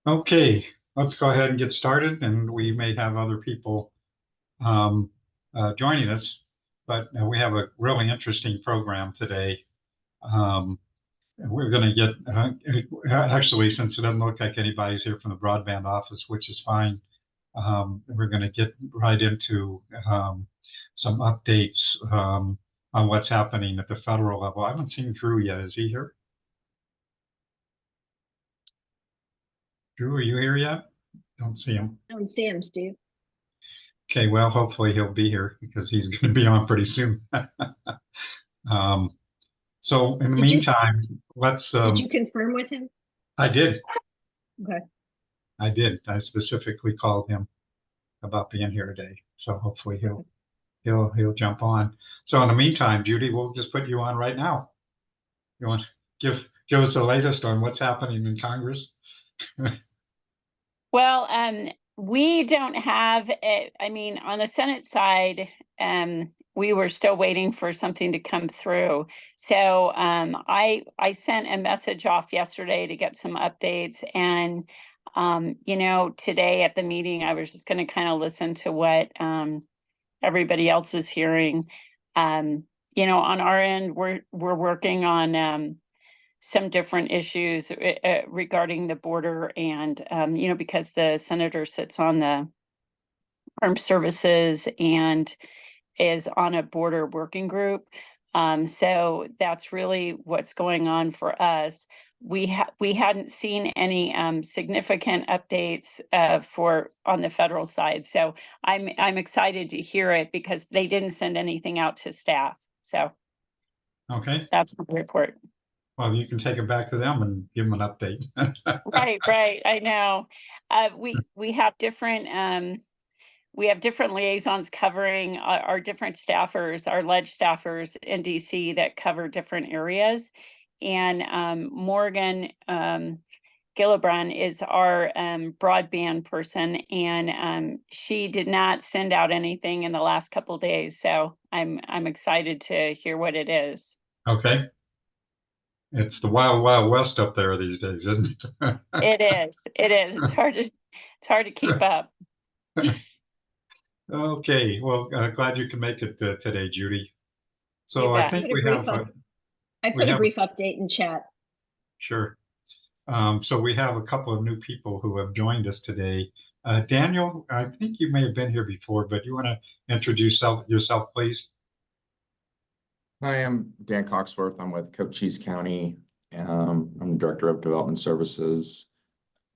Okay, let's go ahead and get started, and we may have other people um, joining us, but we have a really interesting program today. Um, we're going to get, actually, since it doesn't look like anybody's here from the broadband office, which is fine, we're going to get right into some updates on what's happening at the federal level. I haven't seen Drew yet. Is he here? Drew, are you here yet? Don't see him. Sam, Steve. Okay, well, hopefully he'll be here because he's going to be on pretty soon. Um, so in the Did you meantime, let's, did you confirm with him? I did, Okay. I did. I specifically called him about being here today. So hopefully he'll jump on. So in the meantime, Judy, we'll just put you on right now. You want to give us the latest on what's happening in Congress? Well, we don't have, I mean, on the Senate side, we were still waiting for something to come through. So I sent a message off yesterday to get some updates. And, today at the meeting, I was just going to kind of listen to what everybody else is hearing. On our end, we're working on some different issues regarding the border, and because the senator sits on the armed services and is on a border working group. So that's really what's going on for us. We hadn't seen any significant updates for on the federal side, so I'm excited to hear it because they didn't send anything out to staff. So Okay, that's my report. well, you can take it back to them and give them an update. Right. I know. We have different liaisons covering our different staffers, our ledge staffers in DC that cover different areas. And Morgan Gillibrand is our broadband person, and she did not send out anything in the last couple of days. So I'm excited to hear what it is. Okay, it's the wild, wild west up there these days, isn't it? It is. It is. It's hard to keep up. Okay, well, glad you can make it today, Judy. You So I bet. think we have, I we put a have, brief update in chat. sure. So we have a couple of new people who have joined us today. Daniel, I think you may have been here before, but you want to introduce yourself, please? Hi, I'm Dan Coxworth. I'm with Cochise County. I'm Director of Development Services.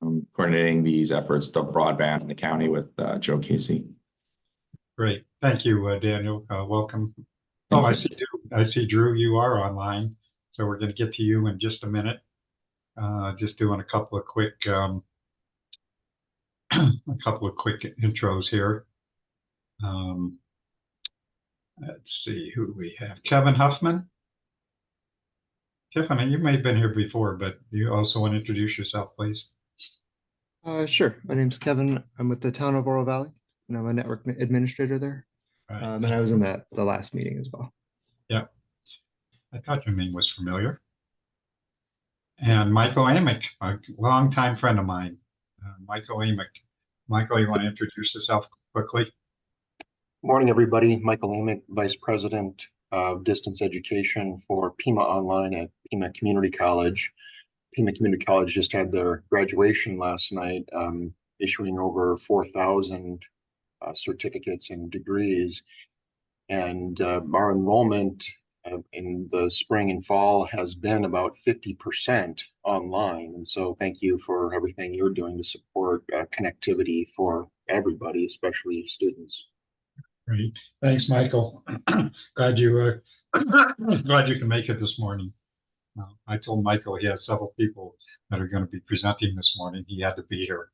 I'm coordinating these efforts to broadband in the county with Joe Casey. Great. Thank you, Daniel. Welcome. Thank I you. see Drew, you are online. So we're going to get to you in just a minute. Just doing a couple of quick intros here. Um, let's see who we have. Kevin Huffman. Tiffany, you may have been here before, but you also want to introduce yourself, please. Sure. My name's Kevin. I'm with the town of Oro Valley, and I'm a network administrator there. Right. And I was in the last meeting as well. Yeah, I thought your name was familiar. And Michael Amick, a longtime friend of mine. Michael Amick. Michael, you want to introduce yourself quickly? Morning, everybody. Michael Amick, Vice President of Distance Education for Pima Online at Pima Community College. Pima Community College just had their graduation last night, issuing over 4,000 certificates and degrees. And our enrollment in the spring and fall has been about 50% online. And so thank you for everything you're doing to support connectivity for everybody, especially students. Great. Thanks, Michael. Glad you glad you can make it this morning. I told Michael he has several people that are going to be presenting this morning. He had to be here.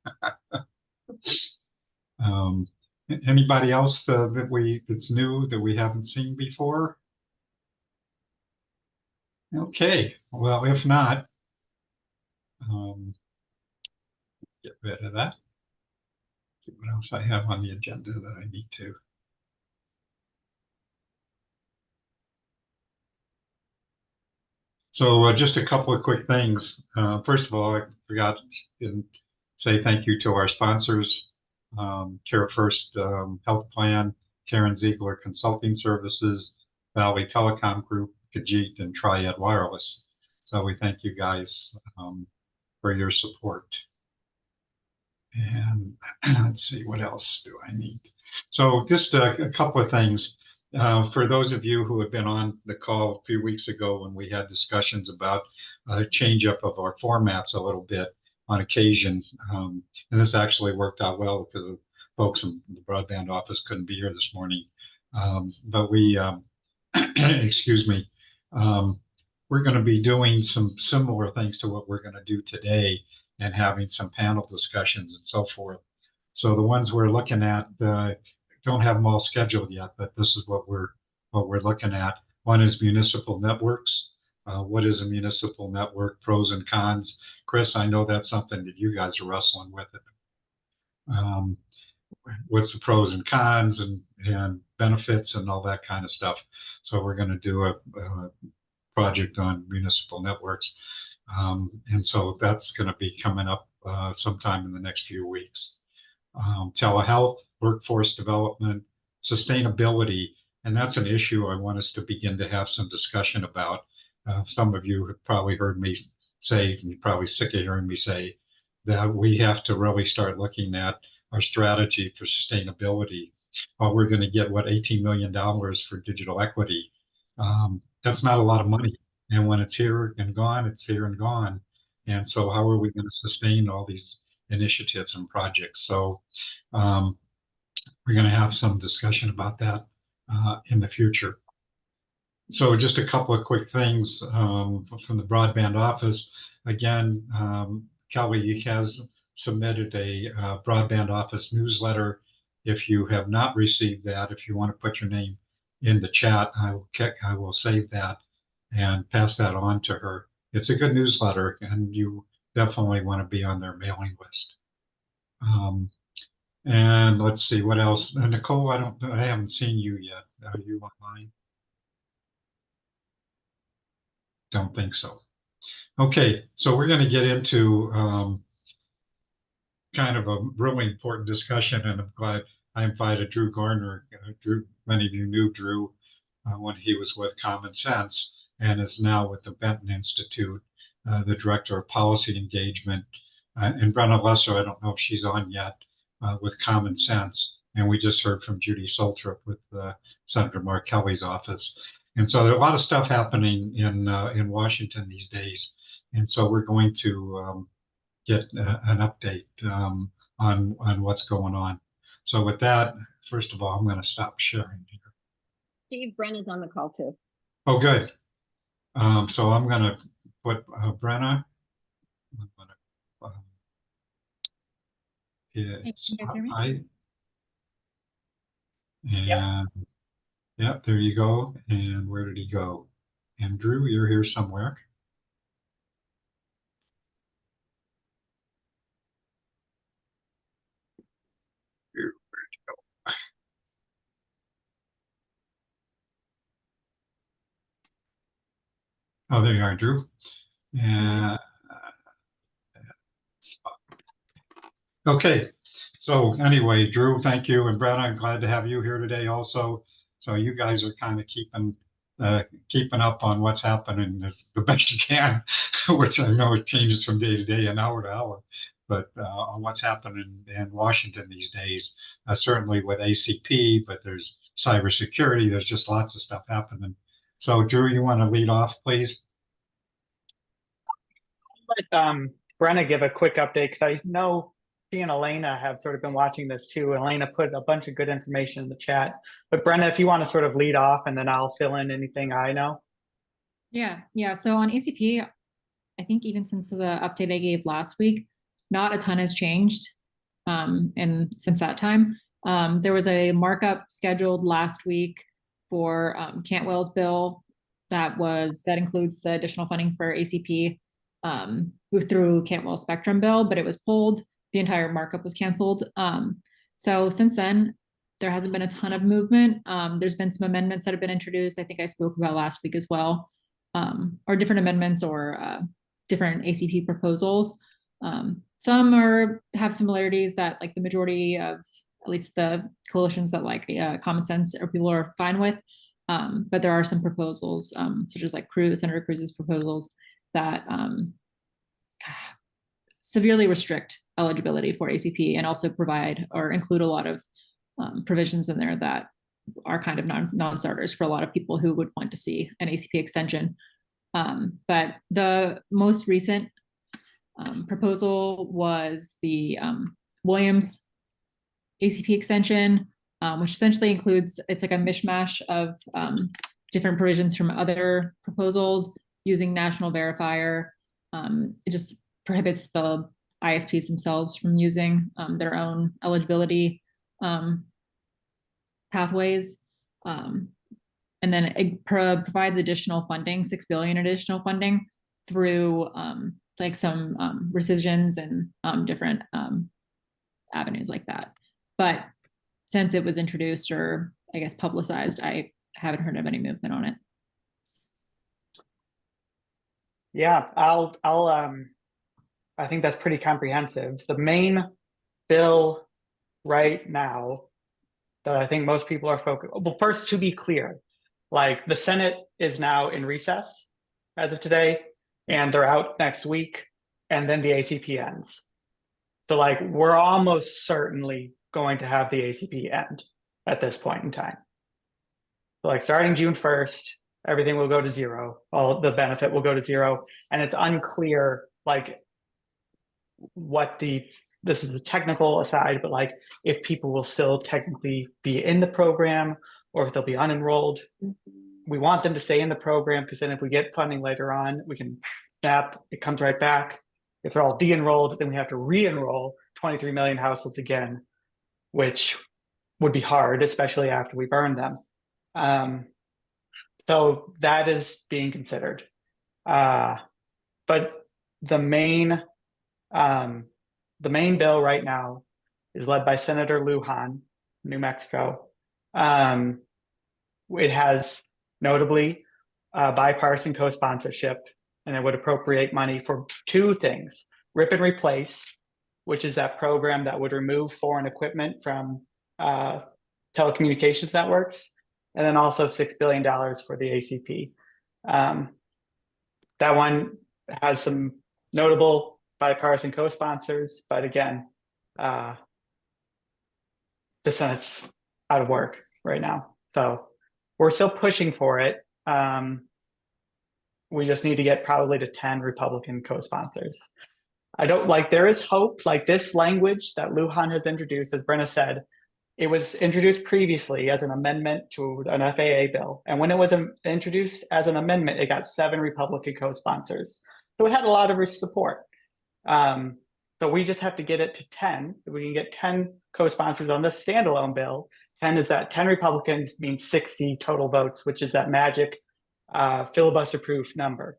um, Anybody else that's new that we haven't seen before? Okay. Well, if not, get rid of that. See what else I have on the agenda that I need to. So just a couple of quick things. First of all, I forgot in say thank you to our sponsors, Care First Health Plan, Karen Ziegler Consulting Services, Valley Telecom Group, Kajit, and Triad Wireless. So we thank you guys for your support. And let's see, what else do I need? So just a couple of things. For those of you who have been on the call a few weeks ago when we had discussions about change up of our formats a little bit on occasion, and this actually worked out well because the folks in the broadband office couldn't be here this morning. But we, excuse me, we're going to be doing some similar things to what we're going to do today and having some panel discussions and so forth. So the ones we're looking at don't have them all scheduled yet, but this is what we're looking at. One is municipal networks. What is a municipal network? Pros and cons. Chris, I know that's something that you guys are wrestling with. What's the pros and cons and benefits and all that kind of stuff. So we're going to do a project on municipal networks. And so that's going to be coming up sometime in the next few weeks. Telehealth, workforce development, sustainability, and that's an issue I want us to begin to have some discussion about. Some of you have probably heard me say, and you're probably sick of hearing me say, that we have to really start looking at our strategy for sustainability. We're going to get, what, $18 million for digital equity. That's not a lot of money. And when it's here and gone, it's here and gone. And so how are we going to sustain all these initiatives and projects? So we're going to have some discussion about that in the future. So just a couple of quick things from the broadband office. Again, Kelly has submitted a broadband office newsletter. If you have not received that, if you want to put your name in the chat, I will save that and pass that on to her. It's a good newsletter, and you definitely want to be on their mailing list. And let's see what else. Nicole, I haven't seen you yet. Are you online? Don't think so. Okay, so we're going to get into kind of a really important discussion, and I'm glad I invited Drew Garner. Drew, many of you knew Drew when he was with Common Sense and is now with the Benton Institute, the Director of Policy Engagement. And Brenna Lesser, I don't know if she's on yet, with Common Sense. And we just heard from Judy Soltrip with Senator Mark Kelly's office. And so there's a lot of stuff happening in Washington these days. And so we're going to get an update on what's going on. So with that, first of all, I'm going to stop sharing here. Steve Brenna's on the call too. Oh, good. So I'm going to put Brenna. I'm going to, you guys hear me? And yeah, there you go. And where did he go? And Drew, you're here somewhere. Where'd you go? Oh, there you are, Drew. And okay. So anyway, Drew, thank you. And Brad, I'm glad to have you here today also. So you guys are kind of keeping up on what's happening as the best you can, which I know it changes from day to day and hour to hour, but on what's happening in Washington these days, certainly with ACP, but there's cybersecurity, there's just lots of stuff happening. So Drew, you want to lead off, please? Let Brenna give a quick update, because I know she and Elena have sort of been watching this too. Elena put a bunch of good information in the chat. But Brenna, if you want to sort of lead off, and then I'll fill in anything I know. Yeah. So on ACP, I think even since the update I gave last week, not a ton has changed. And since that time, there was a markup scheduled last week for Cantwell's bill that includes the additional funding for ACP through Cantwell's Spectrum bill, but it was pulled. The entire markup was canceled. So since then, there hasn't been a ton of movement. There's been some amendments that have been introduced. I think I spoke about last week as well, or different amendments or different ACP proposals. Some have similarities that like the majority of at least the coalitions that like common sense or people are fine with. But there are some proposals, such as like Senator Cruz's proposals that severely restrict eligibility for ACP and also provide or include a lot of provisions in there that are kind of non-starters for a lot of people who would want to see an ACP extension. But the most recent proposal was the Williams ACP extension, which essentially includes, it's like a mishmash of different provisions from other proposals using national verifier. It just prohibits the ISPs themselves from using their own eligibility pathways. And then it provides additional funding, $6 billion additional funding through like some rescissions and different avenues like that. But since it was introduced or I guess publicized, I haven't heard of any movement on it. Yeah, I think that's pretty comprehensive. The main bill right now that I think most people are focused. Well, first, to be clear, like the Senate is now in recess as of today, and they're out next week, and then the ACP ends. So like we're almost certainly going to have the ACP end at this point in time. So like starting June 1st, everything will go to zero. All the benefit will go to zero. And it's unclear like what this is a technical aside, but like if people will still technically be in the program or if they'll be unenrolled. We want them to stay in the program because then if we get funding later on, we can snap, it comes right back. If they're all de-enrolled, then we have to re-enroll 23 million households again, which would be hard, especially after we burn them. So that is being considered. But the main bill right now is led by Senator Lujan, New Mexico. It has notably bipartisan co-sponsorship, and it would appropriate money for two things: rip and replace, which is that program that would remove foreign equipment from telecommunications networks, and then also $6 billion for the ACP. That one has some notable bipartisan co-sponsors, but again, the Senate's out of work right now. So we're still pushing for it. We just need to get probably to 10 Republican co-sponsors. I don't like, there is hope, like this language that Lujan has introduced, as Brenna said, it was introduced previously as an amendment to an FAA bill. And when it was introduced as an amendment, it got 7 Republican co-sponsors. So it had a lot of support. So we just have to get it to 10. If we can get 10 co-sponsors on this standalone bill, 10 is that 10 Republicans means 60 total votes, which is that magic filibuster-proof number.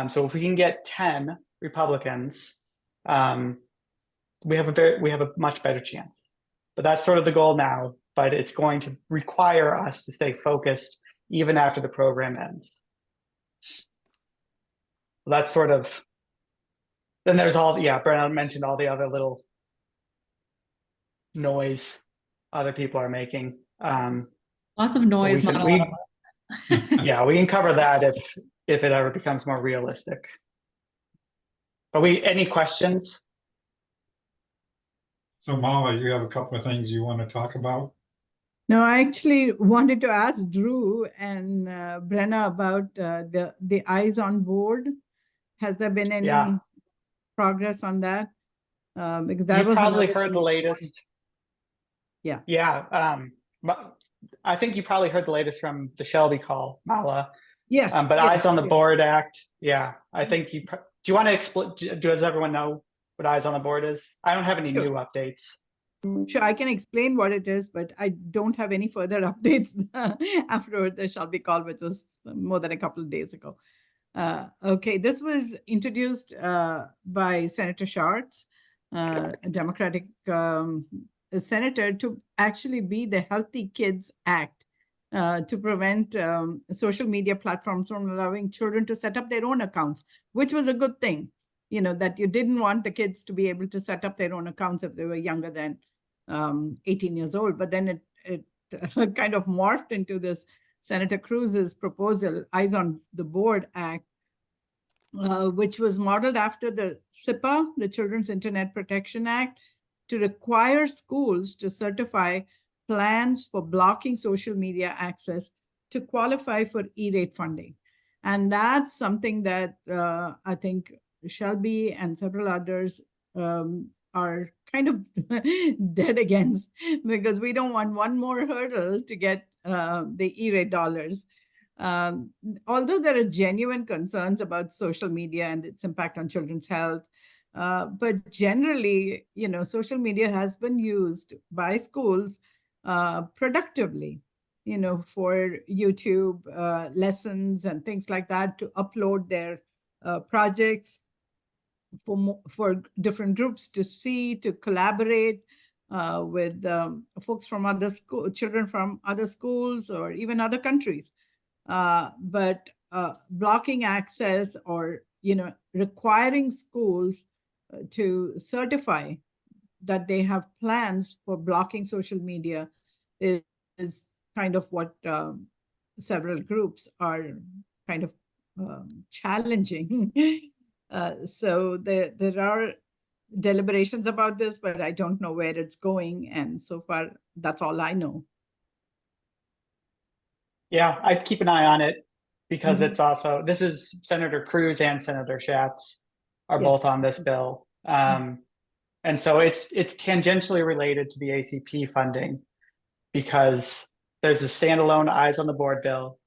So if we can get 10 Republicans, we have a much better chance. But that's sort of the goal now, but it's going to require us to stay focused even after the program ends. So that's sort of, then there's all, yeah, Brenna mentioned all the other little noise other people are making. Lots of noise, not a lot of yeah, we can cover that if it ever becomes more realistic. But any questions? So Mala, you have a couple of things you want to talk about? No, I actually wanted to ask Drew and Brenna about the eyes on board. Has there been any progress on that? Because that was probably heard the latest. Yeah. Yeah. I think you probably heard the latest from the Shelby call, Mala. Yeah. But yes, Eyes on the Board Act. Yeah. I think do you want to explain? Does everyone know what Eyes on the Board is? I don't have any new updates. Sure, I can explain what it is, but I don't have any further updates after the Shelby call, which was more than a couple of days ago. Okay, this was introduced by Senator Schartz, a Democratic senator, to actually be the Healthy Kids Act to prevent social media platforms from allowing children to set up their own accounts, which was a good thing. that you didn't want the kids to be able to set up their own accounts if they were younger than 18 years old. But then it kind of morphed into this Senator Cruz's proposal, Eyes on the Board Act, which was modeled after the CIPA, the Children's Internet Protection Act, to require schools to certify plans for blocking social media access to qualify for E-rate funding. And that's something that I think Shelby and several others are kind of dead against, because we don't want one more hurdle to get the E-rate dollars. Although there are genuine concerns about social media and its impact on children's health, but generally, social media has been used by schools productively, for YouTube lessons and things like that, to upload their projects for different groups to see, to collaborate with folks from other children from other schools or even other countries. But blocking access or requiring schools to certify that they have plans for blocking social media is kind of what several groups are kind of challenging. So there are deliberations about this, but I don't know where it's going. And so far, that's all I know. Yeah, I'd keep an eye on it, because it's also, this is Senator Cruz and Senator Schatz are both on this bill. And so it's tangentially related to the ACP funding, because there's a standalone Eyes on the Board bill,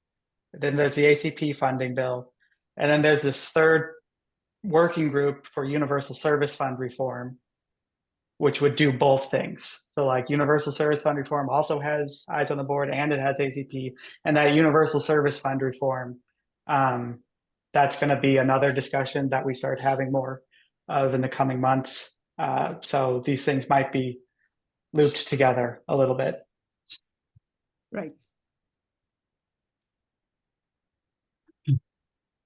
then there's the ACP funding bill, and then there's this third working group for Universal Service Fund reform, which would do both things. So like Universal Service Fund reform also has Eyes on the Board and it has ACP, and that Universal Service Fund reform, that's going to be another discussion that we start having more of in the coming months. So these things might be looped together a little bit. Right.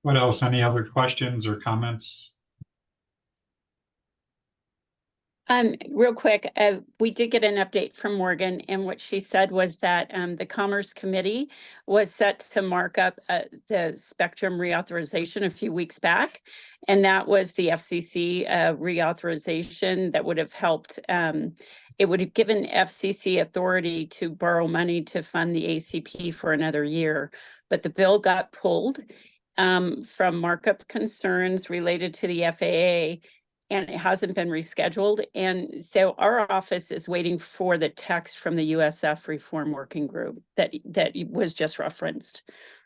What else? Any other questions or comments? Real quick, we did get an update from Morgan, and what she said was that the Commerce Committee was set to mark up the spectrum reauthorization a few weeks back, and that was the FCC reauthorization that would have helped. It would have given FCC authority to borrow money to fund the ACP for another year, but the bill got pulled from markup concerns related to the FAA. And it hasn't been rescheduled. And so our office is waiting for the text from the USF Reform Working Group that was just referenced.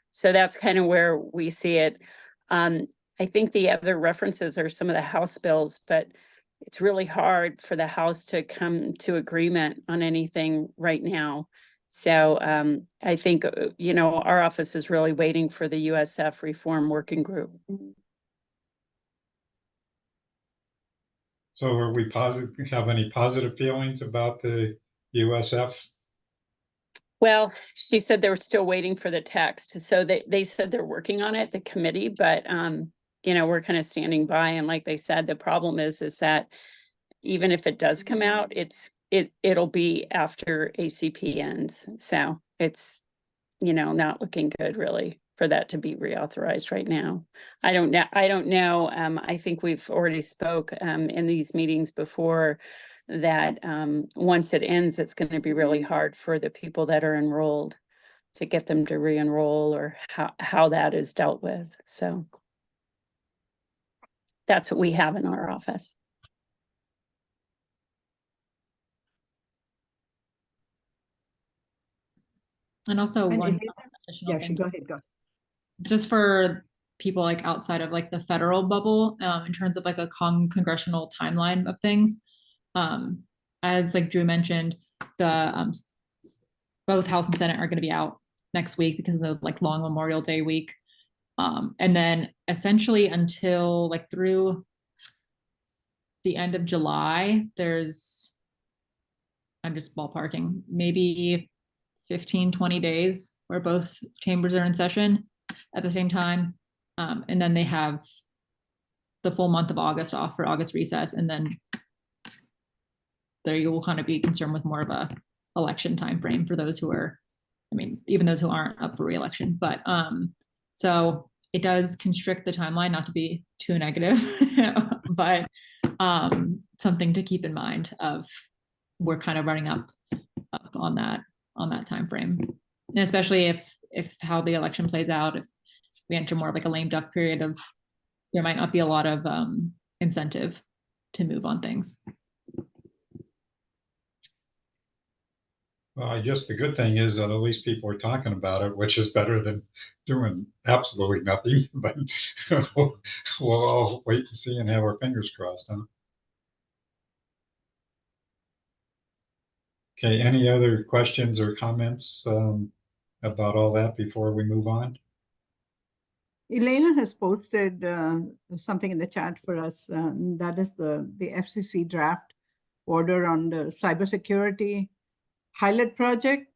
So that's kind of where we see it. I think the other references are some of the House bills, but it's really hard for the House to come to agreement on anything right now. So I think, our office is really waiting for the USF Reform Working Group. So are we have any positive feelings about the USF? Well, she said they were still waiting for the text. So they said they're working on it, the committee, but we're kind of standing by. And like they said, the problem is that even if it does come out, it'll be after ACP ends. So it's, not looking good really for that to be reauthorized right now. I don't know. I think we've already spoke in these meetings before that once it ends, it's going to be really hard for the people that are enrolled to get them to re-enroll, or how that is dealt with. So that's what we have in our office. And also And one it- additional Yeah, thing. go ahead, go. Just for people like outside of like the federal bubble, in terms of like a congressional timeline of things, as like Drew mentioned, the both House and Senate are going to be out next week because of the like long Memorial Day week, and then essentially until like through the end of July, I'm just ballparking, maybe 15-20 days where both chambers are in session at the same time. And then they have the full month of August off for August recess, and then there you will kind of be concerned with more of a election timeframe for those who are, I mean, even those who aren't up for reelection. But so it does constrict the timeline, not to be too negative, but something to keep in mind of we're kind of running up on that time frame, and especially if how the election plays out, if we enter more of like a lame duck period of, there might not be a lot of incentive to move on things. Well, I guess the good thing is that at least people are talking about it, which is better than doing absolutely nothing. But we'll all wait and see and have our fingers crossed, huh? Okay, any other questions or comments about all that before we move on? Elena has posted something in the chat for us. That is the FCC draft order on the cybersecurity pilot project.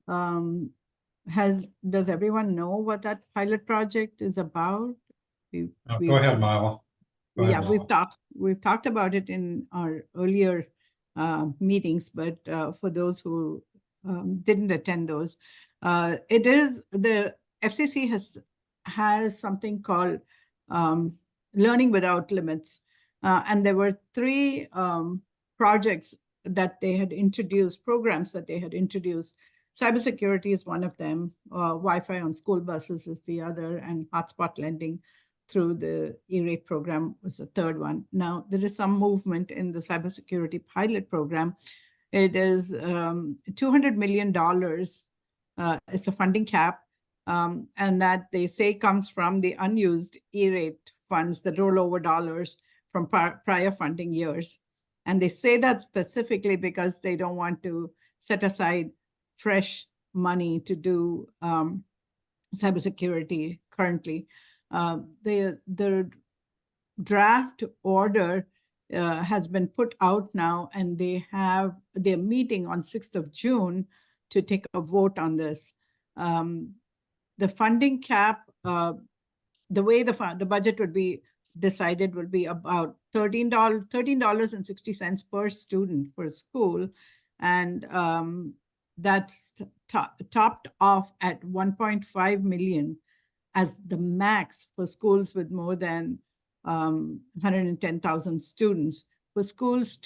Does everyone know what that pilot project is about? Go ahead, Milo. Go ahead, Yeah, Milo. we've talked about it in our earlier meetings, but for those who didn't attend those, it is the FCC has something called Learning Without Limits, and there were 3 projects that they had introduced, programs that they had introduced. Cybersecurity is one of them. Wi-Fi on school buses is the other, and hotspot lending through the E-rate program was the third one. Now, there is some movement in the cybersecurity pilot program. It is $200 million is the funding cap, and that they say comes from the unused E-rate funds, the rollover dollars from prior funding years. And they say that specifically because they don't want to set aside fresh money to do cybersecurity currently. The draft order has been put out now, and they're meeting on 6th of June to take a vote on this. The funding cap, the way the budget would be decided will be about $13.60 per student for school, and that's topped off at 1.5 million as the max for schools with more than 110,000 students. For schools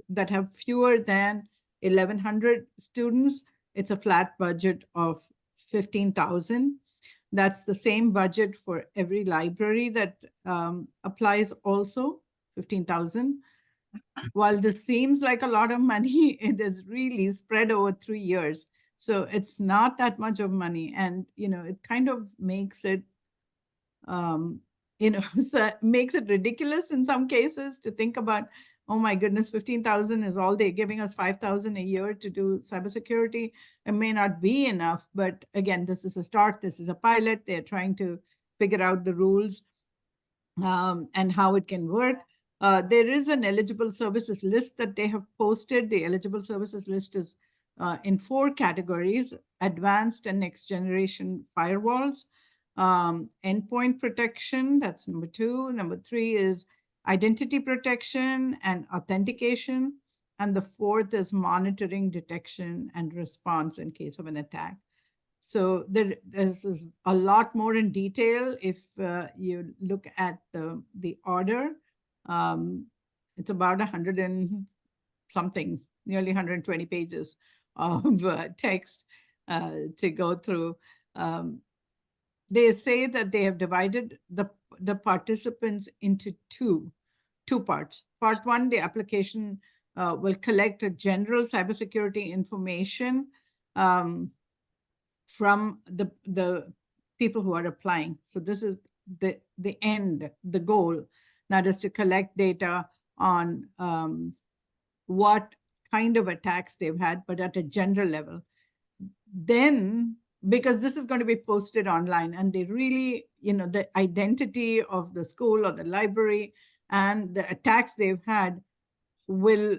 that have fewer than 1,100 students, it's a flat budget of 15,000. That's the same budget for every library that applies also, 15,000. While this seems like a lot of money, it is really spread over 3 years. So it's not that much of money. And, it kind of makes it, makes it ridiculous in some cases to think about, oh my goodness, 15,000 is all they're giving us 5,000 a year to do cybersecurity. It may not be enough, but again, this is a start. This is a pilot. They're trying to figure out the rules and how it can work. There is an eligible services list that they have posted. The eligible services list is in 4 categories: advanced and next generation firewalls, endpoint protection, that's number 2. Number 3 is identity protection and authentication. And the 4th is monitoring, detection, and response in case of an attack. So this is a lot more in detail. If you look at the order, it's about 100 and something, nearly 120 pages of text to go through. They say that they have divided the participants into two parts. Part 1, the application will collect a general cybersecurity information from the people who are applying. So this is the end, the goal, that is to collect data on what kind of attacks they've had, but at a general level. Then, because this is going to be posted online, and they really, the identity of the school or the library and the attacks they've had will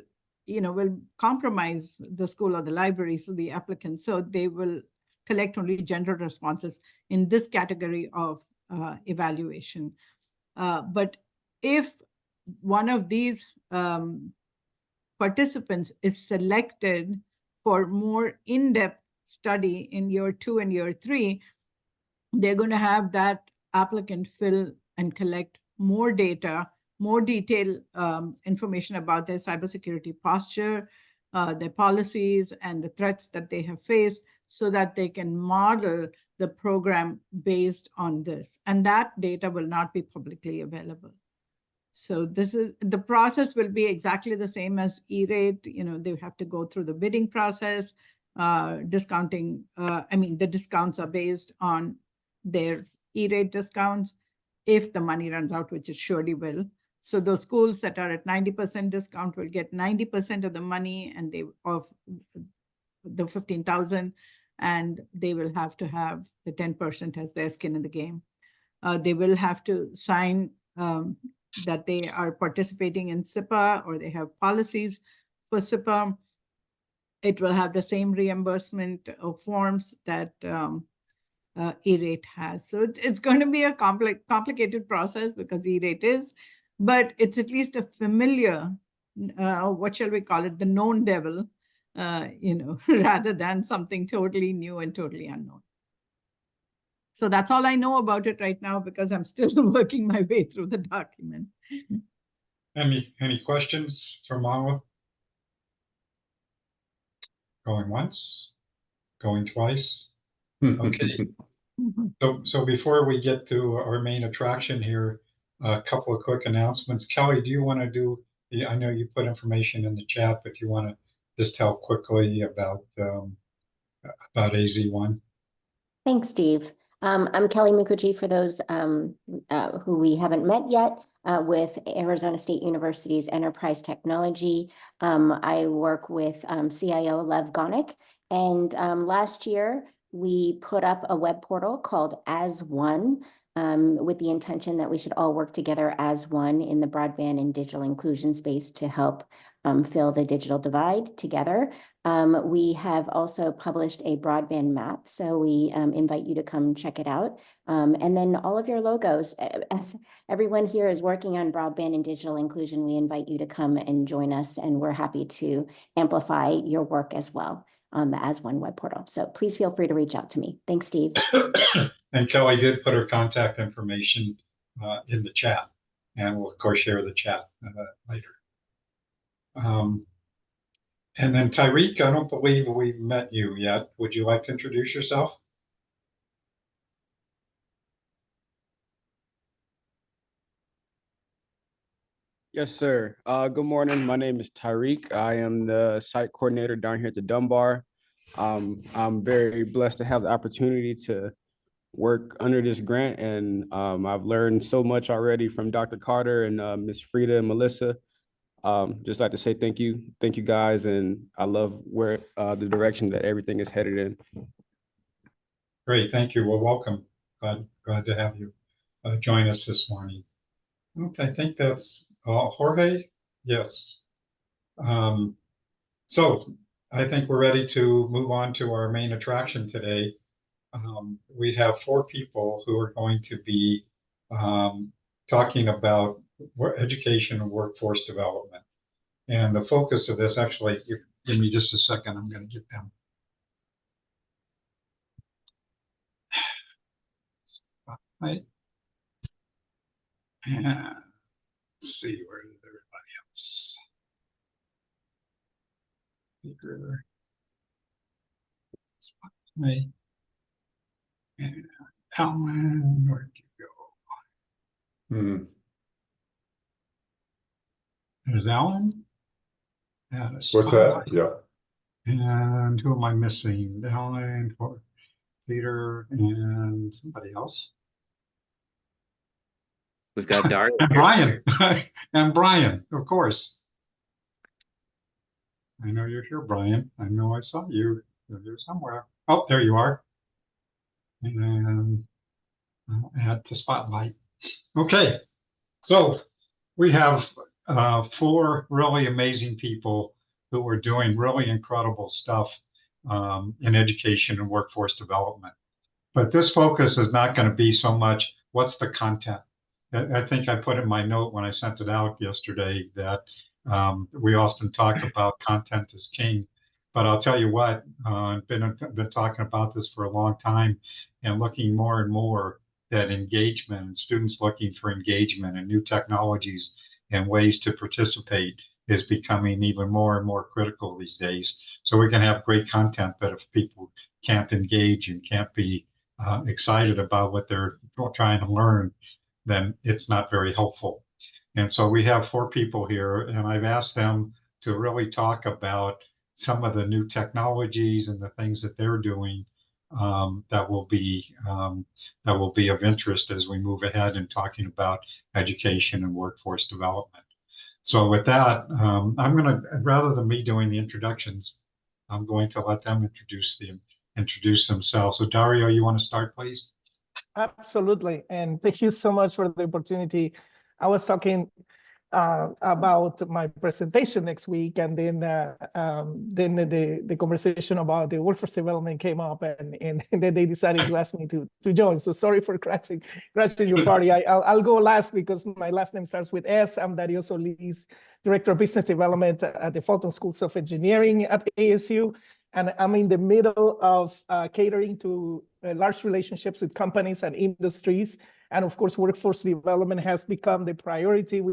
compromise the school or the library, so the applicant. So they will collect only general responses in this category of evaluation. But if one of these participants is selected for more in-depth study in year 2 and year 3, they're going to have that applicant fill and collect more data, more detailed information about their cybersecurity posture, their policies, and the threats that they have faced, so that they can model the program based on this. And that data will not be publicly available. So this is, the process will be exactly the same as E-rate. You know, they have to go through the bidding process, discounting. The discounts are based on their E-rate discounts if the money runs out, which it surely will. So those schools that are at 90% discount will get 90% of the money, and they of the 15,000, and they will have to have the 10% as their skin in the game. They will have to sign that they are participating in SIPA, or they have policies for SIPA. It will have the same reimbursement forms that E-rate has. So it's going to be a complicated process, because E-rate is, but it's at least a familiar, what shall we call it, the known devil, rather than something totally new and totally unknown. So that's all I know about it right now, because I'm still working my way through the document. Any questions from Mala? Going once, going twice. Okay. So before we get to our main attraction here, a couple of quick announcements. Kelly, do you want to do? I know you put information in the chat, but you want to just tell quickly about AZ1? Thanks, Steve. I'm Kelly Mukherjee, for those who we haven't met yet, with Arizona State University's Enterprise Technology. I work with CIO Lev Gonick, and last year we put up a web portal called As One, with the intention that we should all work together as one in the broadband and digital inclusion space to help fill the digital divide together. We have also published a broadband map, so we invite you to come check it out. And then all of your logos, as everyone here is working on broadband and digital inclusion, we invite you to come and join us, and we're happy to amplify your work as well on the As One web portal. So please feel free to reach out to me. Thanks, Steve. And Kelly did put her contact information in the chat, and we'll of course share the chat later. And then Tyreek, I don't believe we've met you yet. Would you like to introduce yourself? Yes, sir. Good morning. My name is Tyreek. I am the site coordinator down here at the Dunbar. I'm very blessed to have the opportunity to work under this grant, and I've learned so much already from Dr. Carter and Ms. Frida and Melissa. Just like to say thank you guys, and I love where the direction that everything is headed in. Great, thank you. Well, welcome. Glad to have you join us this morning. Okay, I think that's Jorge. Yes. So I think we're ready to move on to our main attraction today. We have 4 people who are going to be talking about education and workforce development. And the focus of this, actually, give me just a second, I'm going to get them. Right. And let's see, where is everybody else? Speaker. Spotlight. And Alan, where'd you go? There's Alan. What's that? Yeah. And who am I missing? Alan, Peter, and somebody else. We've got Daria. And Brian. And Brian, of course. I know you're here, Brian. I know I saw you. You're somewhere. Oh, there you are. And I'll add to spotlight. Okay, so we have 4 really amazing people who are doing really incredible stuff in education and workforce development. But this focus is not going to be so much what's the content. I think I put in my note when I sent it out yesterday that we often talk about content is king, but I'll tell you what, I've been talking about this for a long time and looking more and more that engagement and students looking for engagement and new technologies and ways to participate is becoming even more and more critical these days. So we can have great content, but if people can't engage and can't be excited about what they're trying to learn, then it's not very helpful. And so we have 4 people here, and I've asked them to really talk about some of the new technologies and the things that they're doing that will be of interest as we move ahead in talking about education and workforce development. So with that, I'm going to, rather than me doing the introductions, I'm going to let them introduce themselves. So Dario, you want to start, please? Absolutely. And thank you so much for the opportunity. I was talking about my presentation next week, and then the conversation about the workforce development came up, and then they decided to ask me to join. So sorry for crashing your party. I'll go last because my last name starts with S. I'm Dario Solis, Director of Business Development at the Fulton Schools of Engineering at ASU. And I'm in the middle of catering to large relationships with companies and industries. And of course, workforce development has become the priority.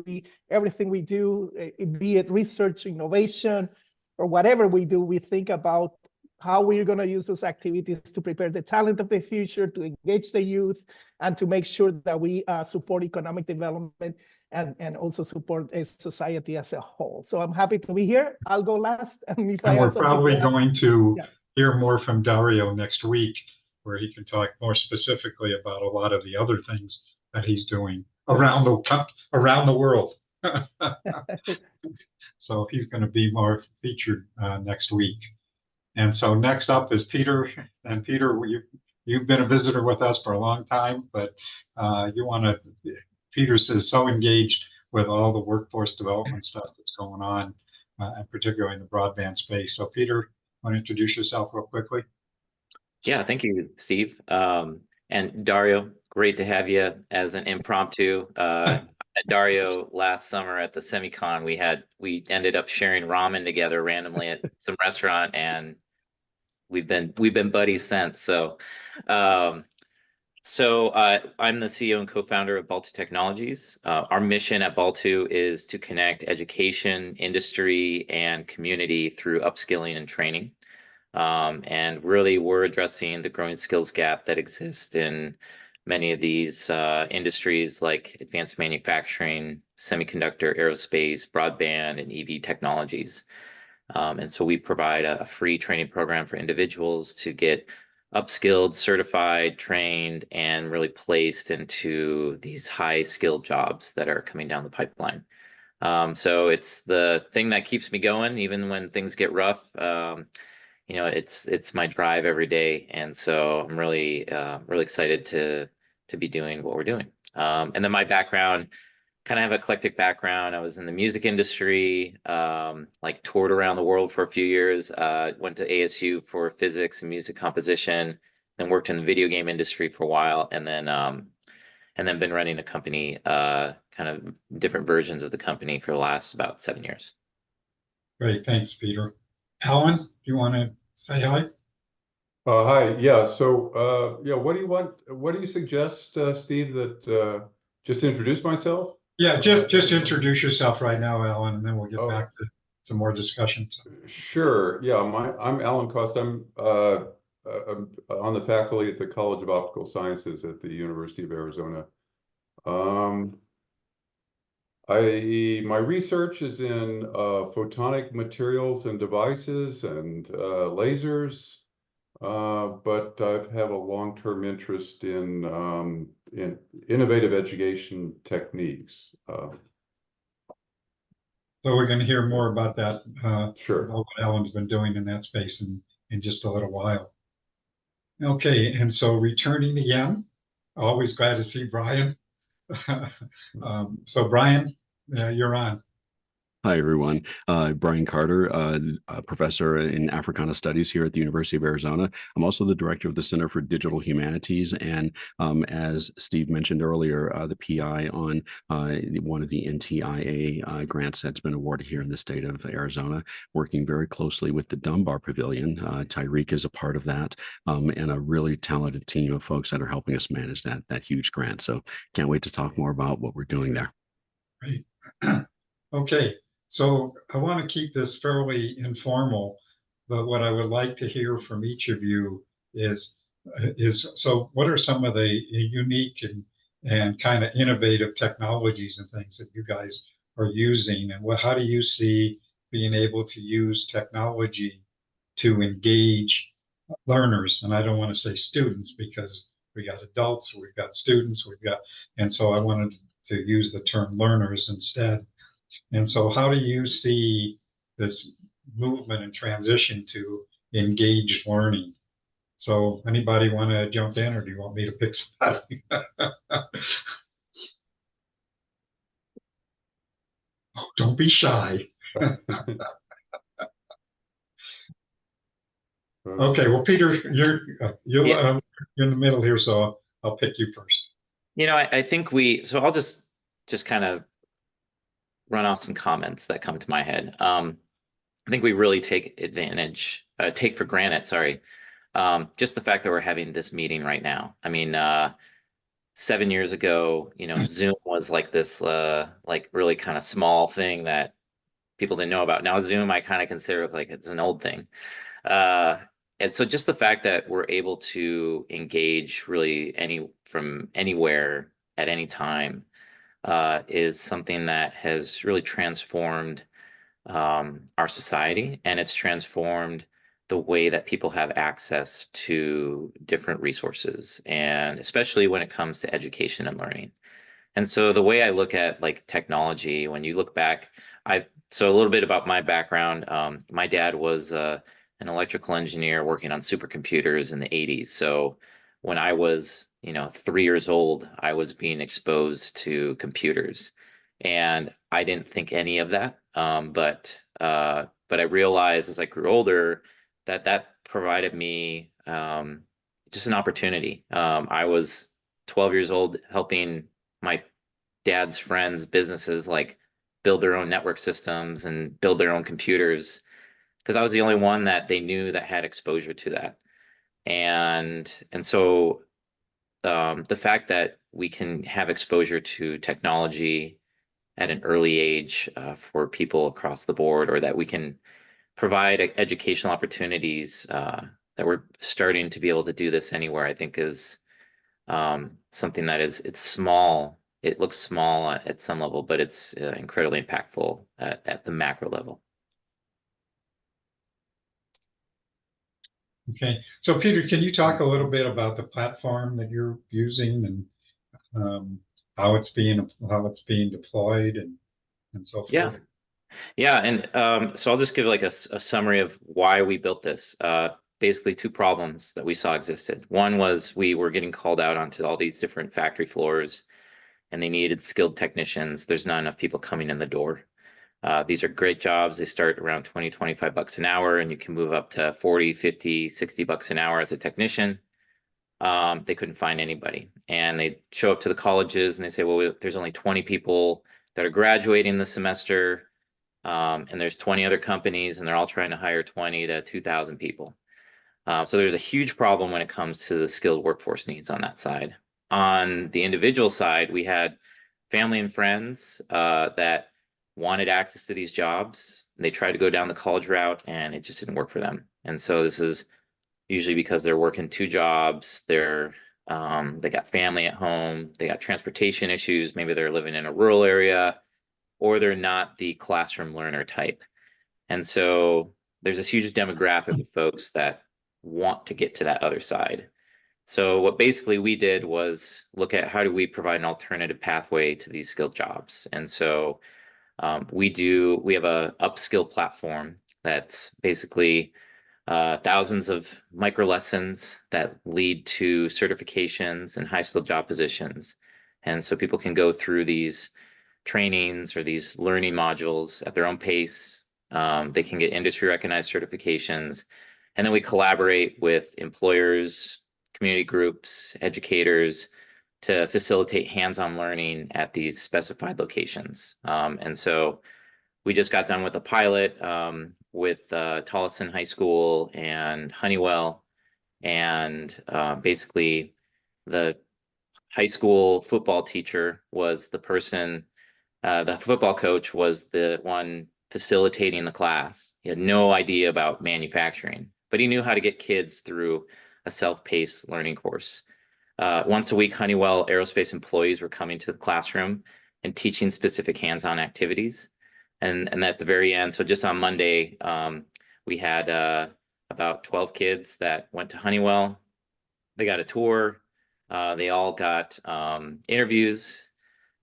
Everything we do, be it research, innovation, or whatever we do, we think about how we're going to use those activities to prepare the talent of the future, to engage the youth, and to make sure that we support economic development and also support a society as a whole. So I'm happy to be here. I'll go last. And we're probably going to hear more from Dario next week, where he can talk more specifically about a lot of the other things that he's doing around the world. So he's going to be more featured next week. And so next up is Peter. And Peter, you've been a visitor with us for a long time, but Peter is so engaged with all the workforce development stuff that's going on, and particularly in the broadband space. So Peter, want to introduce yourself real quickly? Yeah, thank you, Steve. And Dario, great to have you as an impromptu. Dario last summer at the Semicon, we ended up sharing ramen together randomly at some restaurant, and we've been buddies since. So I'm the CEO and co-founder of Baltu Technologies. Our mission at Baltu is to connect education, industry, and community through upskilling and training. And really, we're addressing the growing skills gap that exists in many of these industries like advanced manufacturing, semiconductor, aerospace, broadband, and EV technologies. And so we provide a free training program for individuals to get upskilled, certified, trained, and really placed into these high-skilled jobs that are coming down the pipeline. So it's the thing that keeps me going, even when things get rough. It's my drive every day, and so I'm really excited to be doing what we're doing. And then my background, kind of have an eclectic background. I was in the music industry, toured around the world for a few years, went to ASU for physics and music composition, then worked in the video game industry for a while, and then been running a company, kind of different versions of the company for the last about 7 years. Great, thanks, Peter. Alan, do you want to say hi? Hi, yeah. So, what do you want? What do you suggest, Steve? That just introduce myself? Yeah, just introduce yourself right now, Alan, and then we'll get back to some more discussion. Sure. Yeah, I'm Alan Cost. I'm on the faculty at the College of Optical Sciences at the University of Arizona. My research is in photonic materials and devices and lasers, but I have a long-term interest in innovative education techniques. So we're going to hear more about that. Sure. About what Alan's been doing in that space in just a little while. Okay, and so returning again, always glad to see Brian. So Brian, you're on. Hi, everyone. Brian Carter, a professor in Africana Studies here at the University of Arizona. I'm also the director of the Center for Digital Humanities. And as Steve mentioned earlier, the PI on one of the NTIA grants that's been awarded here in the state of Arizona, working very closely with the Dunbar Pavilion. Tyreek is a part of that, and a really talented team of folks that are helping us manage that huge grant. So can't wait to talk more about what we're doing there. Great. Okay, so I want to keep this fairly informal, but what I would like to hear from each of you is so what are some of the unique and kind of innovative technologies and things that you guys are using, and how do you see being able to use technology to engage learners? And I don't want to say students because we got adults, we've got students, and so I wanted to use the term learners instead. And so how do you see this movement and transition to engaged learning? So anybody want to jump in, or do you want me to pick somebody? Oh, don't be shy. Okay, well, Peter, you're in the middle here, so I'll pick you first. You know, I think so I'll just kind of run off some comments that come to my head. I think we really take for granted, sorry, just the fact that we're having this meeting right now. I mean, 7 years ago, you know, Zoom was like this, like really kind of small thing that people didn't know about. Now Zoom, I kind of consider like it's an old thing. And so just the fact that we're able to engage really from anywhere at any time is something that has really transformed our society, and it's transformed the way that people have access to different resources, and especially when it comes to education and learning. And so the way I look at like technology, when you look back, so a little bit about my background. My dad was an electrical engineer working on supercomputers in the 80s. So when I was, 3 years old, I was being exposed to computers, and I didn't think any of that. But I realized as I grew older that provided me just an opportunity. I was 12 years old helping my dad's friends' businesses like build their own network systems and build their own computers, because I was the only one that they knew that had exposure to that. And so the fact that we can have exposure to technology at an early age for people across the board, or that we can provide educational opportunities that we're starting to be able to do this anywhere, I think is something that it's small. It looks small at some level, but it's incredibly impactful at the macro level. Okay, so Peter, can you talk a little bit about the platform that you're using and how it's being deployed and so forth? Yeah, and so I'll just give like a summary of why we built this. Basically, two problems that we saw existed. One was we were getting called out onto all these different factory floors, and they needed skilled technicians. There's not enough people coming in the door. These are great jobs. They start around 20, 25 bucks an hour, and you can move up to 40, 50, 60 bucks an hour as a technician. They couldn't find anybody. And they show up to the colleges and they say, well, there's only 20 people that are graduating this semester. And there's 20 other companies, and they're all trying to hire 20 to 2,000 people. So there's a huge problem when it comes to the skilled workforce needs on that side. On the individual side, we had family and friends that wanted access to these jobs. They tried to go down the college route, and it just didn't work for them. And so this is usually because they're working two jobs. They got family at home. They got transportation issues. Maybe they're living in a rural area, or they're not the classroom learner type. And so there's this huge demographic of folks that want to get to that other side. So what basically we did was look at how do we provide an alternative pathway to these skilled jobs. And so we have a upskill platform that's basically thousands of micro lessons that lead to certifications and high skilled job positions. And so people can go through these trainings or these learning modules at their own pace. They can get industry recognized certifications. And then we collaborate with employers, community groups, educators to facilitate hands-on learning at these specified locations. And so we just got done with a pilot with Tolleson High School and Honeywell. And basically the high school football teacher was the person, the football coach was the one facilitating the class. He had no idea about manufacturing, but he knew how to get kids through a self-paced learning course. Once a week, Honeywell aerospace employees were coming to the classroom and teaching specific hands-on activities. And at the very end, so just on Monday, we had about 12 kids that went to Honeywell. They got a tour. They all got interviews.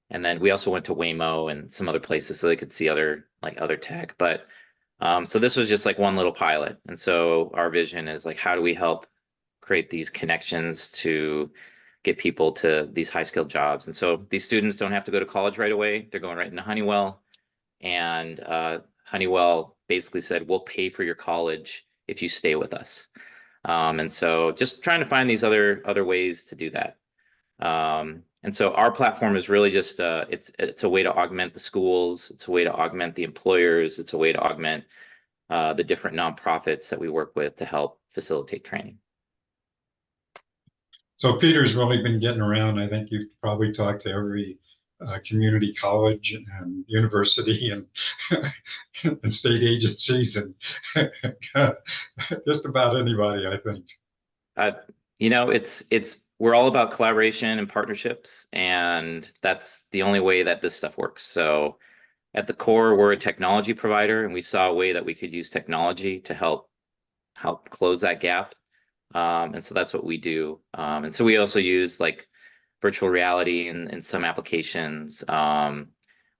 And then we also went to Waymo and some other places so they could see other tech. But so this was just like one little pilot. And so our vision is like, how do we help create these connections to get people to these high-skilled jobs? And so these students don't have to go to college right away. They're going right into Honeywell. And Honeywell basically said, we'll pay for your college if you stay with us. And so just trying to find these other ways to do that. And so our platform is really just it's a way to augment the schools, it's a way to augment the employers, it's a way to augment the different nonprofits that we work with to help facilitate training. So Peter's really been getting around. I think you've probably talked to every community college and university and and state agencies and just about anybody, I think. You know, we're all about collaboration and partnerships, and that's the only way that this stuff works. So at the core, we're a technology provider, and we saw a way that we could use technology to help close that gap. And so that's what we do. And so we also use like virtual reality in some applications.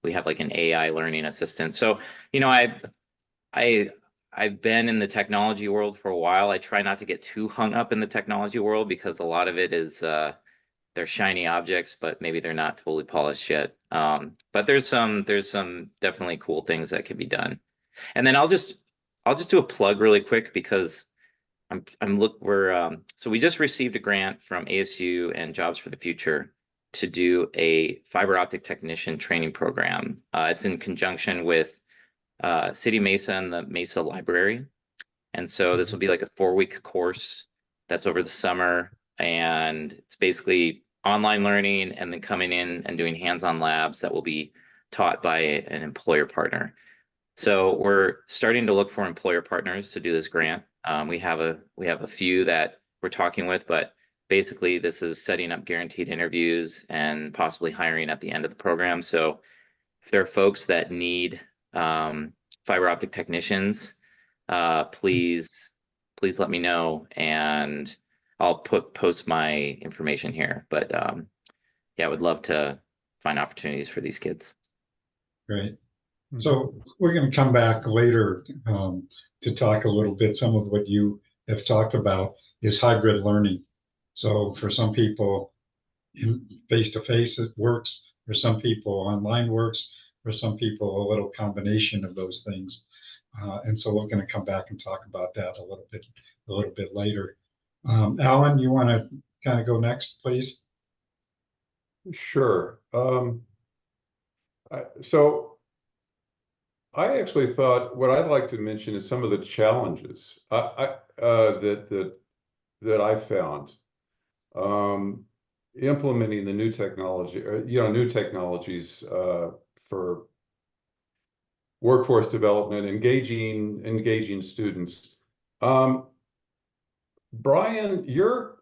We have like an AI learning assistant. So, you know, I've been in the technology world for a while. I try not to get too hung up in the technology world because a lot of it is they're shiny objects, but maybe they're not totally polished yet. But there's some definitely cool things that can be done. And then I'll just do a plug really quick because so we just received a grant from ASU and Jobs for the Future to do a fiber optic technician training program. It's in conjunction with City Mesa and the Mesa Library. And so this will be like a 4-week course that's over the summer. And it's basically online learning and then coming in and doing hands-on labs that will be taught by an employer partner. So we're starting to look for employer partners to do this grant. We have a few that we're talking with, but basically this is setting up guaranteed interviews and possibly hiring at the end of the program. So if there are folks that need fiber optic technicians, please let me know, and I'll post my information here. But yeah, I would love to find opportunities for these kids. Great. So we're going to come back later to talk a little bit. Some of what you have talked about is hybrid learning. So for some people, face-to-face it works. For some people, online works. For some people, a little combination of those things. And so we're going to come back and talk about that a little bit later. Alan, you want to kind of go next, please? Sure. So I actually thought what I'd like to mention is some of the challenges that I found implementing the new technology, new technologies for workforce development, engaging students. Brian, your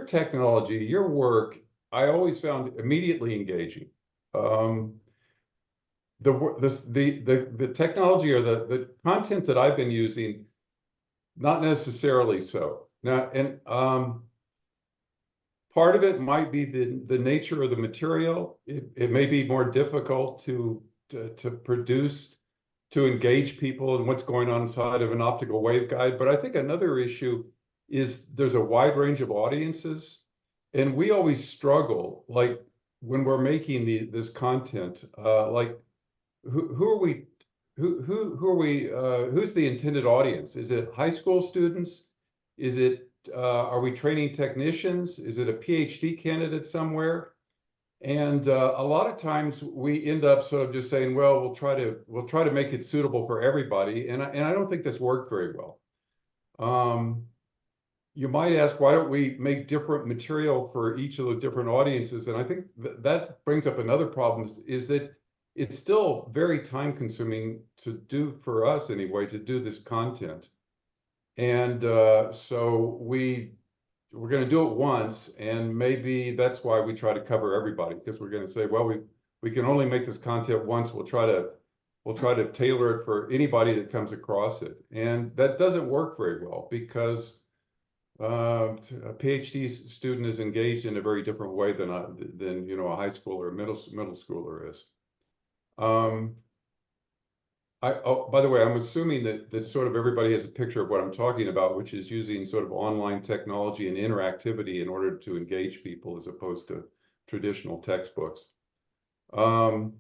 technology, your work, I always found immediately engaging. The technology or the content that I've been using, not necessarily so. Now, and part of it might be the nature of the material. It may be more difficult to produce, to engage people in what's going on inside of an optical waveguide. But I think another issue is there's a wide range of audiences, and we always struggle. Like when we're making this content, like who are we? Who are we? Who's the intended audience? Is it high school students? Is it are we training technicians? Is it a PhD candidate somewhere? And a lot of times we end up sort of just saying, well, we'll try to make it suitable for everybody, and I don't think that's worked very well. You might ask, why don't we make different material for each of the different audiences? And I think that brings up another problem is that it's still very time consuming to do, for us anyway, to do this content. And so we're going to do it once, and maybe that's why we try to cover everybody, because we're going to say, well, we can only make this content once. We'll try to tailor it for anybody that comes across it, and that doesn't work very well because a PhD student is engaged in a very different way than a high school or a middle schooler is. By the way, I'm assuming that sort of everybody has a picture of what I'm talking about, which is using sort of online technology and interactivity in order to engage people as opposed to traditional textbooks. Oh,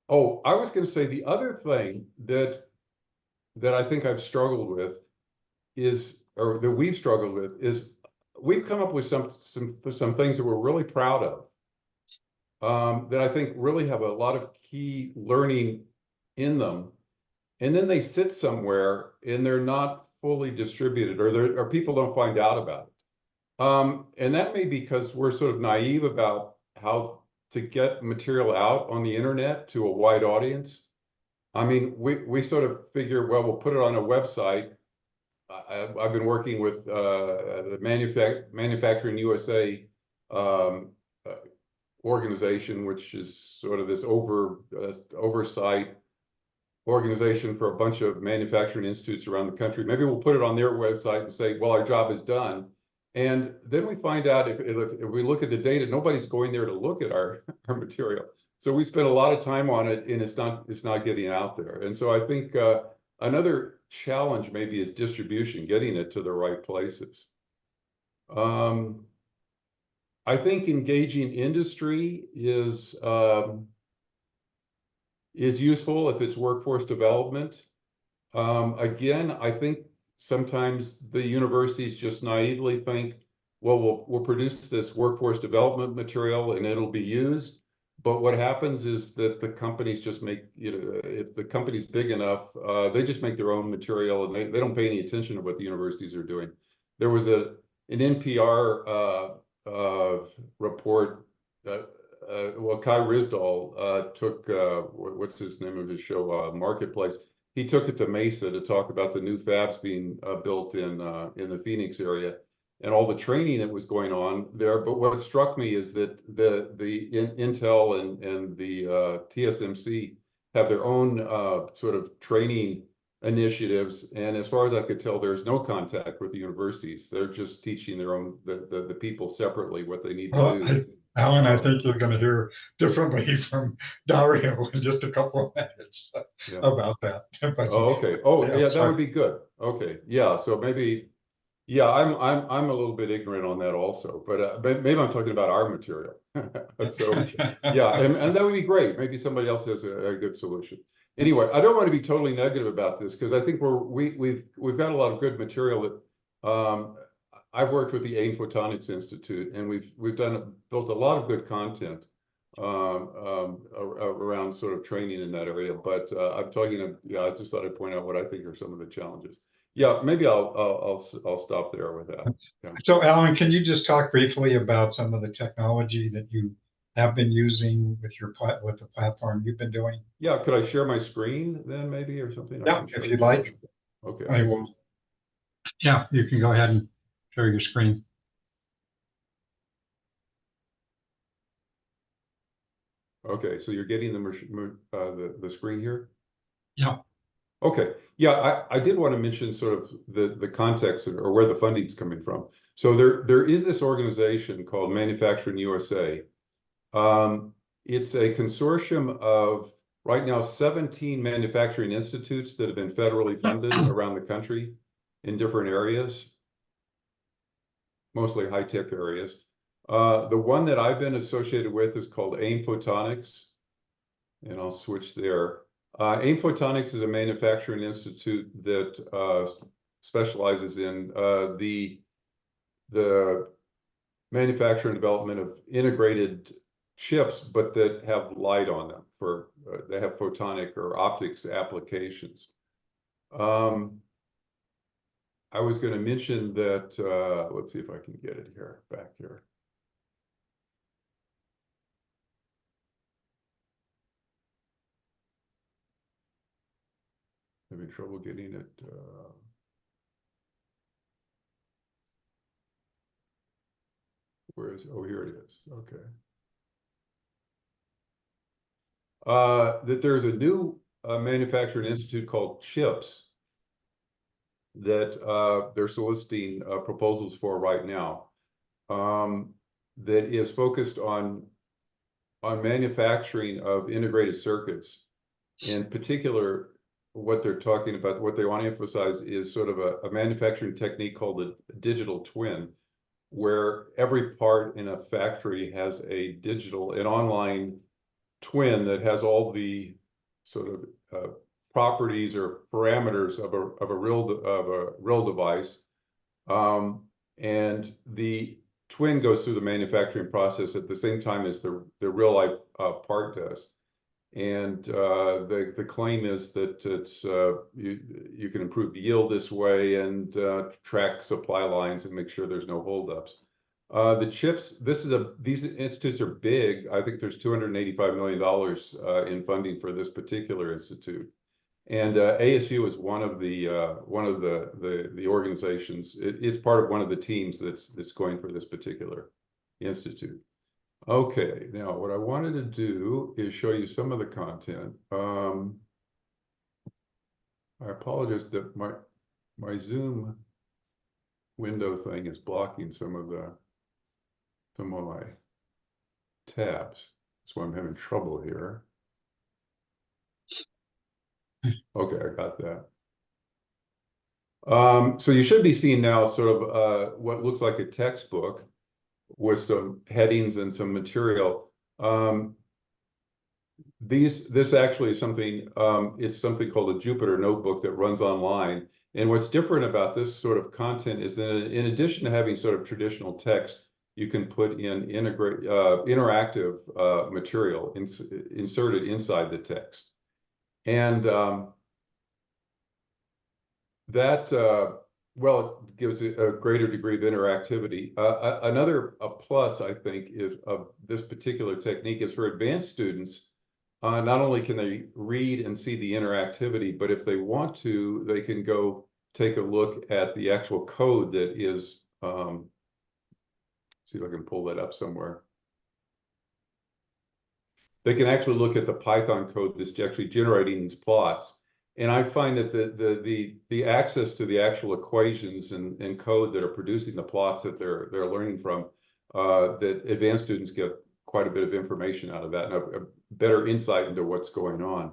I was going to say the other thing that I think I've struggled with is, or that we've struggled with, is we've come up with some things that we're really proud of. That I think really have a lot of key learning in them, and then they sit somewhere and they're not fully distributed, or people don't find out about it. And that may be because we're sort of naive about how to get material out on the internet to a wide audience. I mean, we sort of figure, well, we'll put it on a website. I've been working with the Manufacturing USA organization, which is sort of this oversight organization for a bunch of manufacturing institutes around the country. Maybe we'll put it on their website and say, well, our job is done. And then we find out if we look at the data, nobody's going there to look at our material. So we spend a lot of time on it, and it's not getting out there. And so I think another challenge maybe is distribution, getting it to the right places. I think engaging industry is useful if it's workforce development. Again, I think sometimes the universities just naively think, well, we'll produce this workforce development material and it'll be used. But what happens is that the companies just make, if the company's big enough, they just make their own material, and they don't pay any attention to what the universities are doing. There was an NPR report that Kai Risdall took, what's his name of his show, Marketplace. He took it to Mesa to talk about the new fabs being built in the Phoenix area and all the training that was going on there. But what struck me is that the Intel and the TSMC have their own sort of training initiatives, and as far as I could tell, there's no contact with the universities. They're just teaching their own the people separately what they need to do. Alan, I think you're going to hear differently from Dario in just a couple of minutes about that. But, oh, okay. Oh, yeah, that sorry. would be good. Okay, yeah. So maybe, yeah, I'm a little bit ignorant on that also, but maybe I'm talking about our material. So yeah, and that would be great. Maybe somebody else has a good solution. Anyway, I don't want to be totally negative about this because I think we've got a lot of good material that I've worked with the AIM Photonics Institute, and we've built a lot of good content around sort of training in that area. But I'm talking, I just thought I'd point out what I think are some of the challenges. Yeah, maybe I'll stop there with that. Yeah. So, Alan, can you just talk briefly about some of the technology that you have been using with the platform you've been doing? Yeah, could I share my screen then, maybe, or something? Yeah, if you'd like. Okay. I will. Yeah, you can go ahead and share your screen. Okay, so you're getting the screen here? Yeah. Okay, yeah, I did want to mention sort of the context or where the funding's coming from. So there is this organization called Manufacturing USA. It's a consortium of right now 17 manufacturing institutes that have been federally funded around the country in different areas, mostly high-tech areas. The one that I've been associated with is called AIM Photonics, and I'll switch there. AIM Photonics is a manufacturing institute that specializes in the manufacture and development of integrated chips, but that have light on them for they have photonic or optics applications. I was going to mention that, let's see if I can get it here, back here. Having trouble getting it. Where is, oh, here it is, okay. That there's a new manufacturing institute called CHIPS that they're soliciting proposals for right now, that is focused on manufacturing of integrated circuits. In particular, what they're talking about, what they want to emphasize is sort of a manufacturing technique called a digital twin, where every part in a factory has an online twin that has all the sort of properties or parameters of a real device, and the twin goes through the manufacturing process at the same time as the real life part does. And the claim is that it's you can improve the yield this way and track supply lines and make sure there's no holdups. The chips, these institutes are big. I think there's $285 million in funding for this particular institute, and ASU is one of the organizations. It's part of one of the teams that's going for this particular institute. Okay, now what I wanted to do is show you some of the content. I apologize that my Zoom window thing is blocking some of my tabs. That's why I'm having trouble here. Okay, I got that. So you should be seeing now sort of what looks like a textbook with some headings and some material. This actually is something, it's something called a Jupyter notebook that runs online. And what's different about this sort of content is that in addition to having sort of traditional text, you can put in interactive material inserted inside the text. And that, well, it gives it a greater degree of interactivity. Another plus, I think, of this particular technique is for advanced students. Not only can they read and see the interactivity, but if they want to, they can go take a look at the actual code that is, see if I can pull that up somewhere. They can actually look at the Python code that's actually generating these plots. And I find that the access to the actual equations and code that are producing the plots that they're learning from, that advanced students get quite a bit of information out of that and a better insight into what's going on.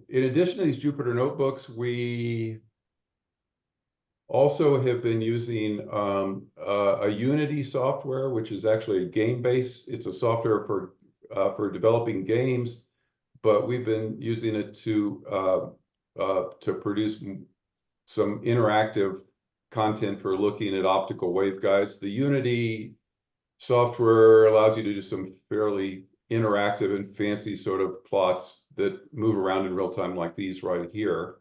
In addition to these Jupyter notebooks, we also have been using a Unity software, which is actually a game-based. It's a software for developing games, but we've been using it to produce some interactive content for looking at optical waveguides. The Unity software allows you to do some fairly interactive and fancy sort of plots that move around in real time, like these right here.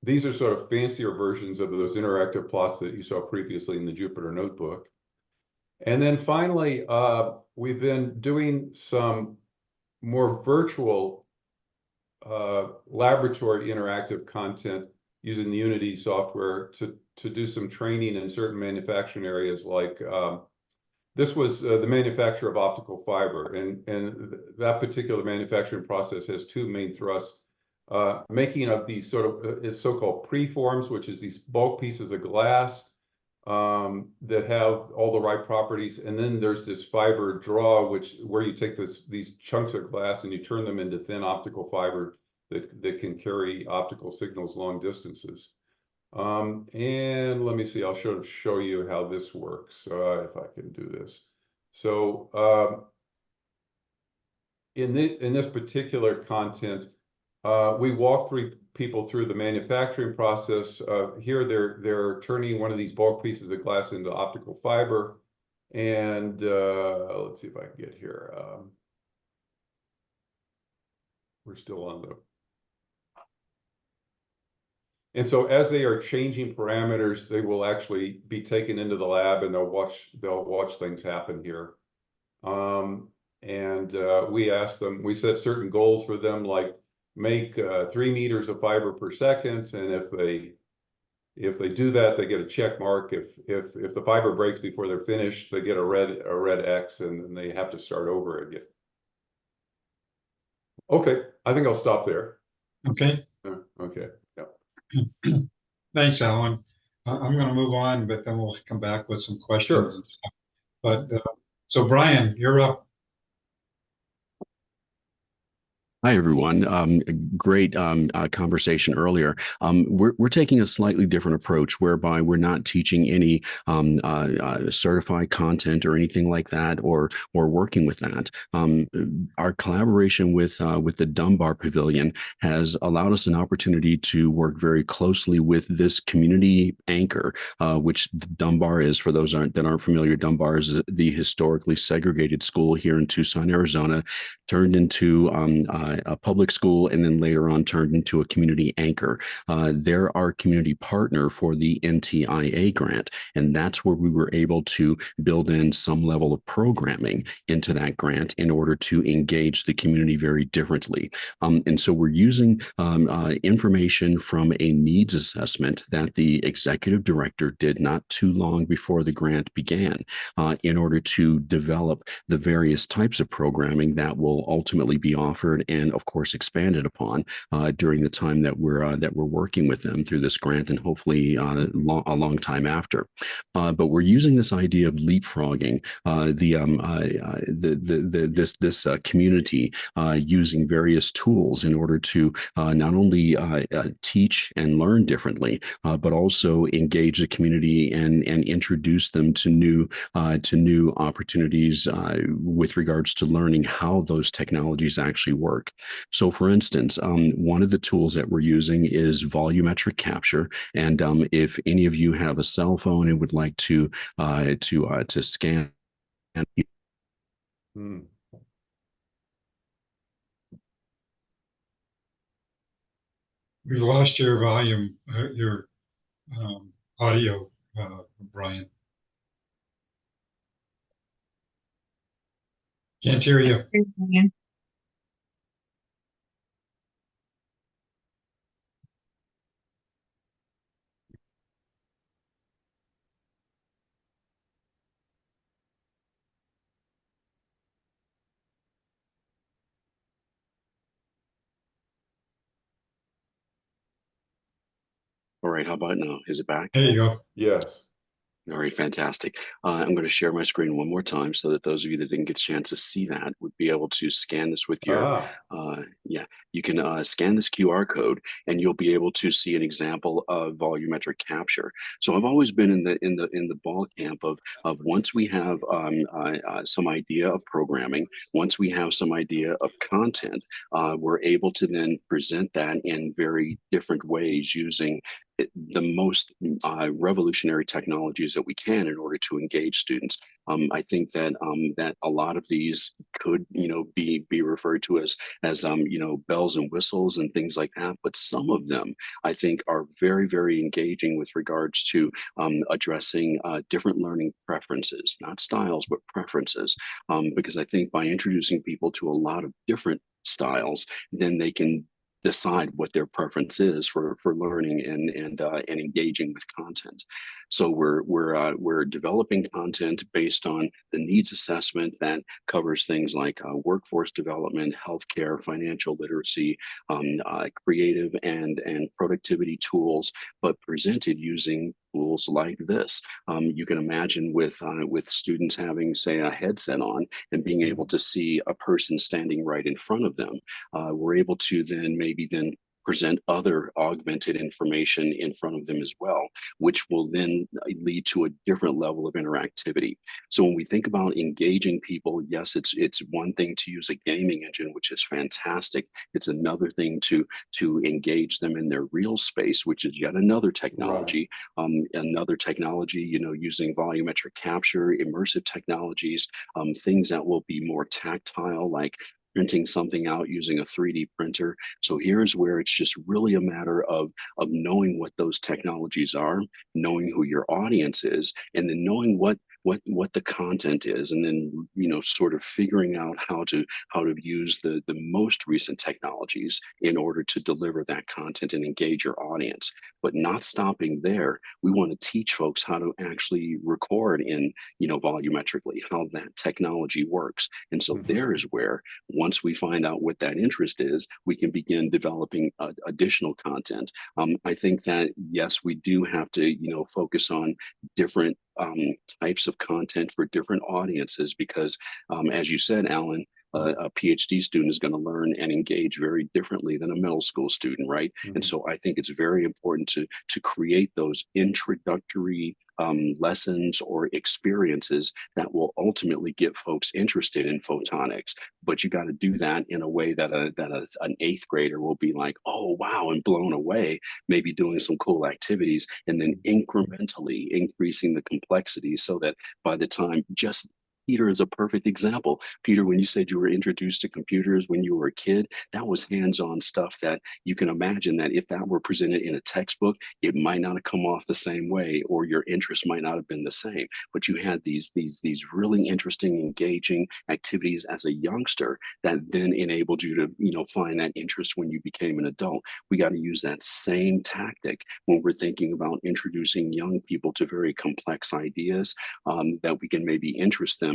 These are sort of fancier versions of those interactive plots that you saw previously in the Jupyter notebook. And then finally, we've been doing some more virtual laboratory interactive content using the Unity software to do some training in certain manufacturing areas, like this was the manufacture of optical fiber, and that particular manufacturing process has two main thrusts. Making of these sort of so-called preforms, which is these bulk pieces of glass that have all the right properties, and then there's this fiber draw, where you take these chunks of glass and you turn them into thin optical fiber that can carry optical signals long distances. And let me see, I'll show you how this works, if I can do this. So in this particular content, we walk people through the manufacturing process. Here they're turning one of these bulk pieces of glass into optical fiber. And let's see if I can get here. We're still on the. And so as they are changing parameters, they will actually be taken into the lab and they'll watch things happen here. We asked them, we set certain goals for them, like make 3 meters of fiber per second. And if they do that, they get a check mark. If the fiber breaks before they're finished, they get a red X, and then they have to start over again. Okay, I think I'll stop there. Okay. Okay. Thanks, Alan. I'm going to move on, but then we'll come back with some questions and stuff. But so Brian, you're up. Hi, everyone. Great conversation earlier. We're taking a slightly different approach whereby we're not teaching any certified content or anything like that, or working with that. Our collaboration with the Dunbar Pavilion has allowed us an opportunity to work very closely with this community anchor, which Dunbar is. For those that aren't familiar, Dunbar is the historically segregated school here in Tucson, Arizona, turned into a public school, and then later on turned into a community anchor. They're our community partner for the NTIA grant, and that's where we were able to build in some level of programming into that grant in order to engage the community very differently. And so we're using information from a needs assessment that the executive director did not too long before the grant began, in order to develop the various types of programming that will ultimately be offered and, of course, expanded upon during the time that we're working with them through this grant, and hopefully a long time after. But we're using this idea of leapfrogging this community using various tools in order to not only teach and learn differently, but also engage the community and introduce them to new opportunities with regards to learning how those technologies actually work. So, for instance, one of the tools that we're using is volumetric capture, and if any of you have a cell phone and would like to scan. We lost your volume, your audio, Brian. Can't hear you. All right, how about now? Is it back? There you go. Yes. All right, fantastic. I'm going to share my screen one more time so that those of you that didn't get a chance to see that would be able to scan this with your, yeah, you can scan this QR code and you'll be able to see an example of volumetric capture. So I've always been in the ball camp of once we have some idea of programming, once we have some idea of content, we're able to then present that in very different ways using the most revolutionary technologies that we can in order to engage students. I think that that a lot of these could, be referred to as bells and whistles and things like that. But some of them, I think, are very, very engaging with regards to addressing different learning preferences, not styles, but preferences. Because I think by introducing people to a lot of different styles, then they can decide what their preference is for learning and engaging with content. So we're developing content based on the needs assessment that covers things like workforce development, healthcare, financial literacy, creative and productivity tools, but presented using tools like this. You can imagine with students having, say, a headset on and being able to see a person standing right in front of them. We're able to then maybe present other augmented information in front of them as well, which will then lead to a different level of interactivity. So when we think about engaging people, yes, it's one thing to use a gaming engine, which is fantastic. It's another thing to engage them in their real space, which is yet another technology. Another technology, you know, using volumetric capture, immersive technologies, things that will be more tactile, like printing something out using a 3D printer. So here's where it's just really a matter of knowing what those technologies are, knowing who your audience is, and then knowing what the content is, and then, you know, sort of figuring out how to use the most recent technologies in order to deliver that content and engage your audience. But not stopping there, we want to teach folks how to actually record in, you know, volumetrically, how that technology works. And so there is where, once we find out what that interest is, we can begin developing additional content. I think that, yes, we do have to, you know, focus on different types of content for different audiences, because as you said, Alan, a PhD student is going to learn and engage very differently than a middle school student, right? And so I think it's very important to create those introductory lessons or experiences that will ultimately get folks interested in photonics. But you got to do that in a way that an eighth grader will be like, oh wow, and blown away, maybe doing some cool activities, and then incrementally increasing the complexity so that by the time, just Peter is a perfect example. Peter, when you said you were introduced to computers when you were a kid, that was hands-on stuff that you can imagine that if that were presented in a textbook, it might not have come off the same way, or your interest might not have been the same. But you had these really interesting, engaging activities as a youngster that then enabled you to, you know, find that interest when you became an adult. We got to use that same tactic when we're thinking about introducing young people to very complex ideas that we can maybe interest them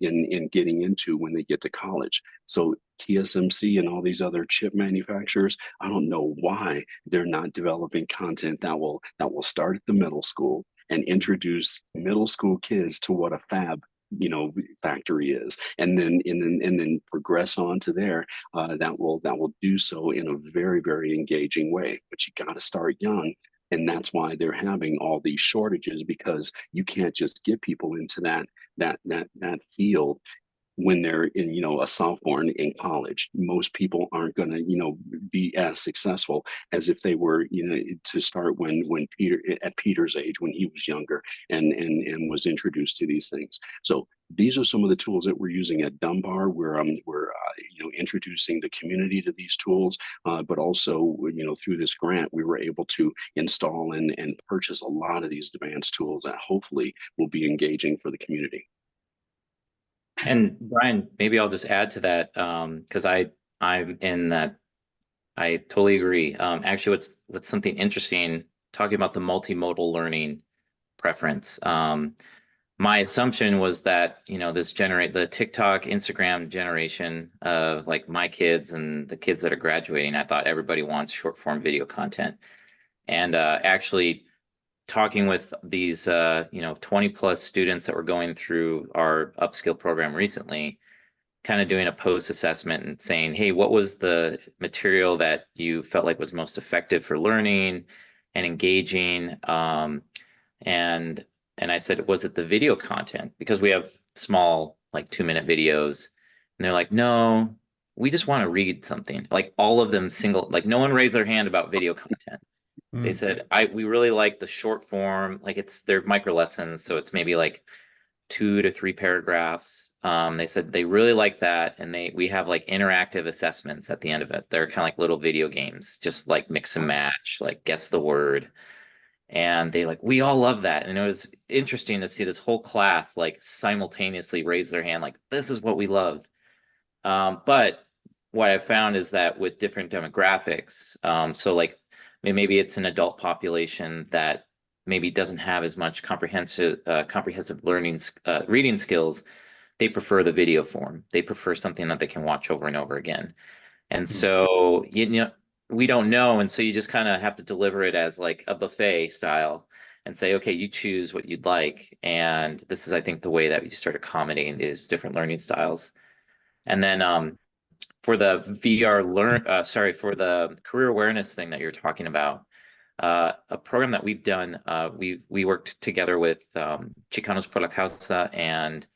in getting into when they get to college. So TSMC and all these other chip manufacturers, I don't know why they're not developing content that will start at the middle school and introduce middle school kids to what a fab, you know, factory is, and then progress on to there. That will do so in a very, very engaging way. But you got to start young. And that's why they're having all these shortages, because you can't just get people into that field when they're in, you know, a sophomore in college. Most people aren't going to, you know, be as successful as if they were, you know, to start when Peter's age, when he was younger and was introduced to these things. So these are some of the tools that we're using at Dunbar. We're you know, introducing the community to these tools, but also, you know, through this grant, we were able to install and purchase a lot of these advanced tools that hopefully will be engaging for the community. And Brian, maybe I'll just add to that, because I'm in that. I totally agree. Actually, what's something interesting, talking about the multimodal learning preference. My assumption was that, you know, the TikTok, Instagram generation of like my kids and the kids that are graduating, I thought everybody wants short form video content. And actually talking with these, you know, 20 plus students that were going through our upskill program recently, kind of doing a post assessment and saying, hey, what was the material that you felt like was most effective for learning and engaging? And I said, was it the video content? Because we have small, like 2-minute videos. And they're like, no, we just want to read something. Like all of them like no one raised their hand about video content. They said, we really like the short form, like they're micro lessons. So it's maybe like 2 to 3 paragraphs. They said they really like that. And we have like interactive assessments at the end of it. They're kind of like little video games, just like mix and match, like guess the word. And we all love that. And it was interesting to see this whole class like simultaneously raise their hand, like, this is what we love. But what I found is that with different demographics, so like maybe it's an adult population that maybe doesn't have as much comprehensive learning, reading skills, they prefer the video form. They prefer something that they can watch over and over again. And so, you know, we don't know. And so you just kind of have to deliver it as like a buffet style and say, okay, you choose what you'd like. And this is, I think, the way that we start accommodating these different learning styles. And then for the for the career awareness thing that you're talking about, a program that we've done, we worked together with Chicanos por la Causa and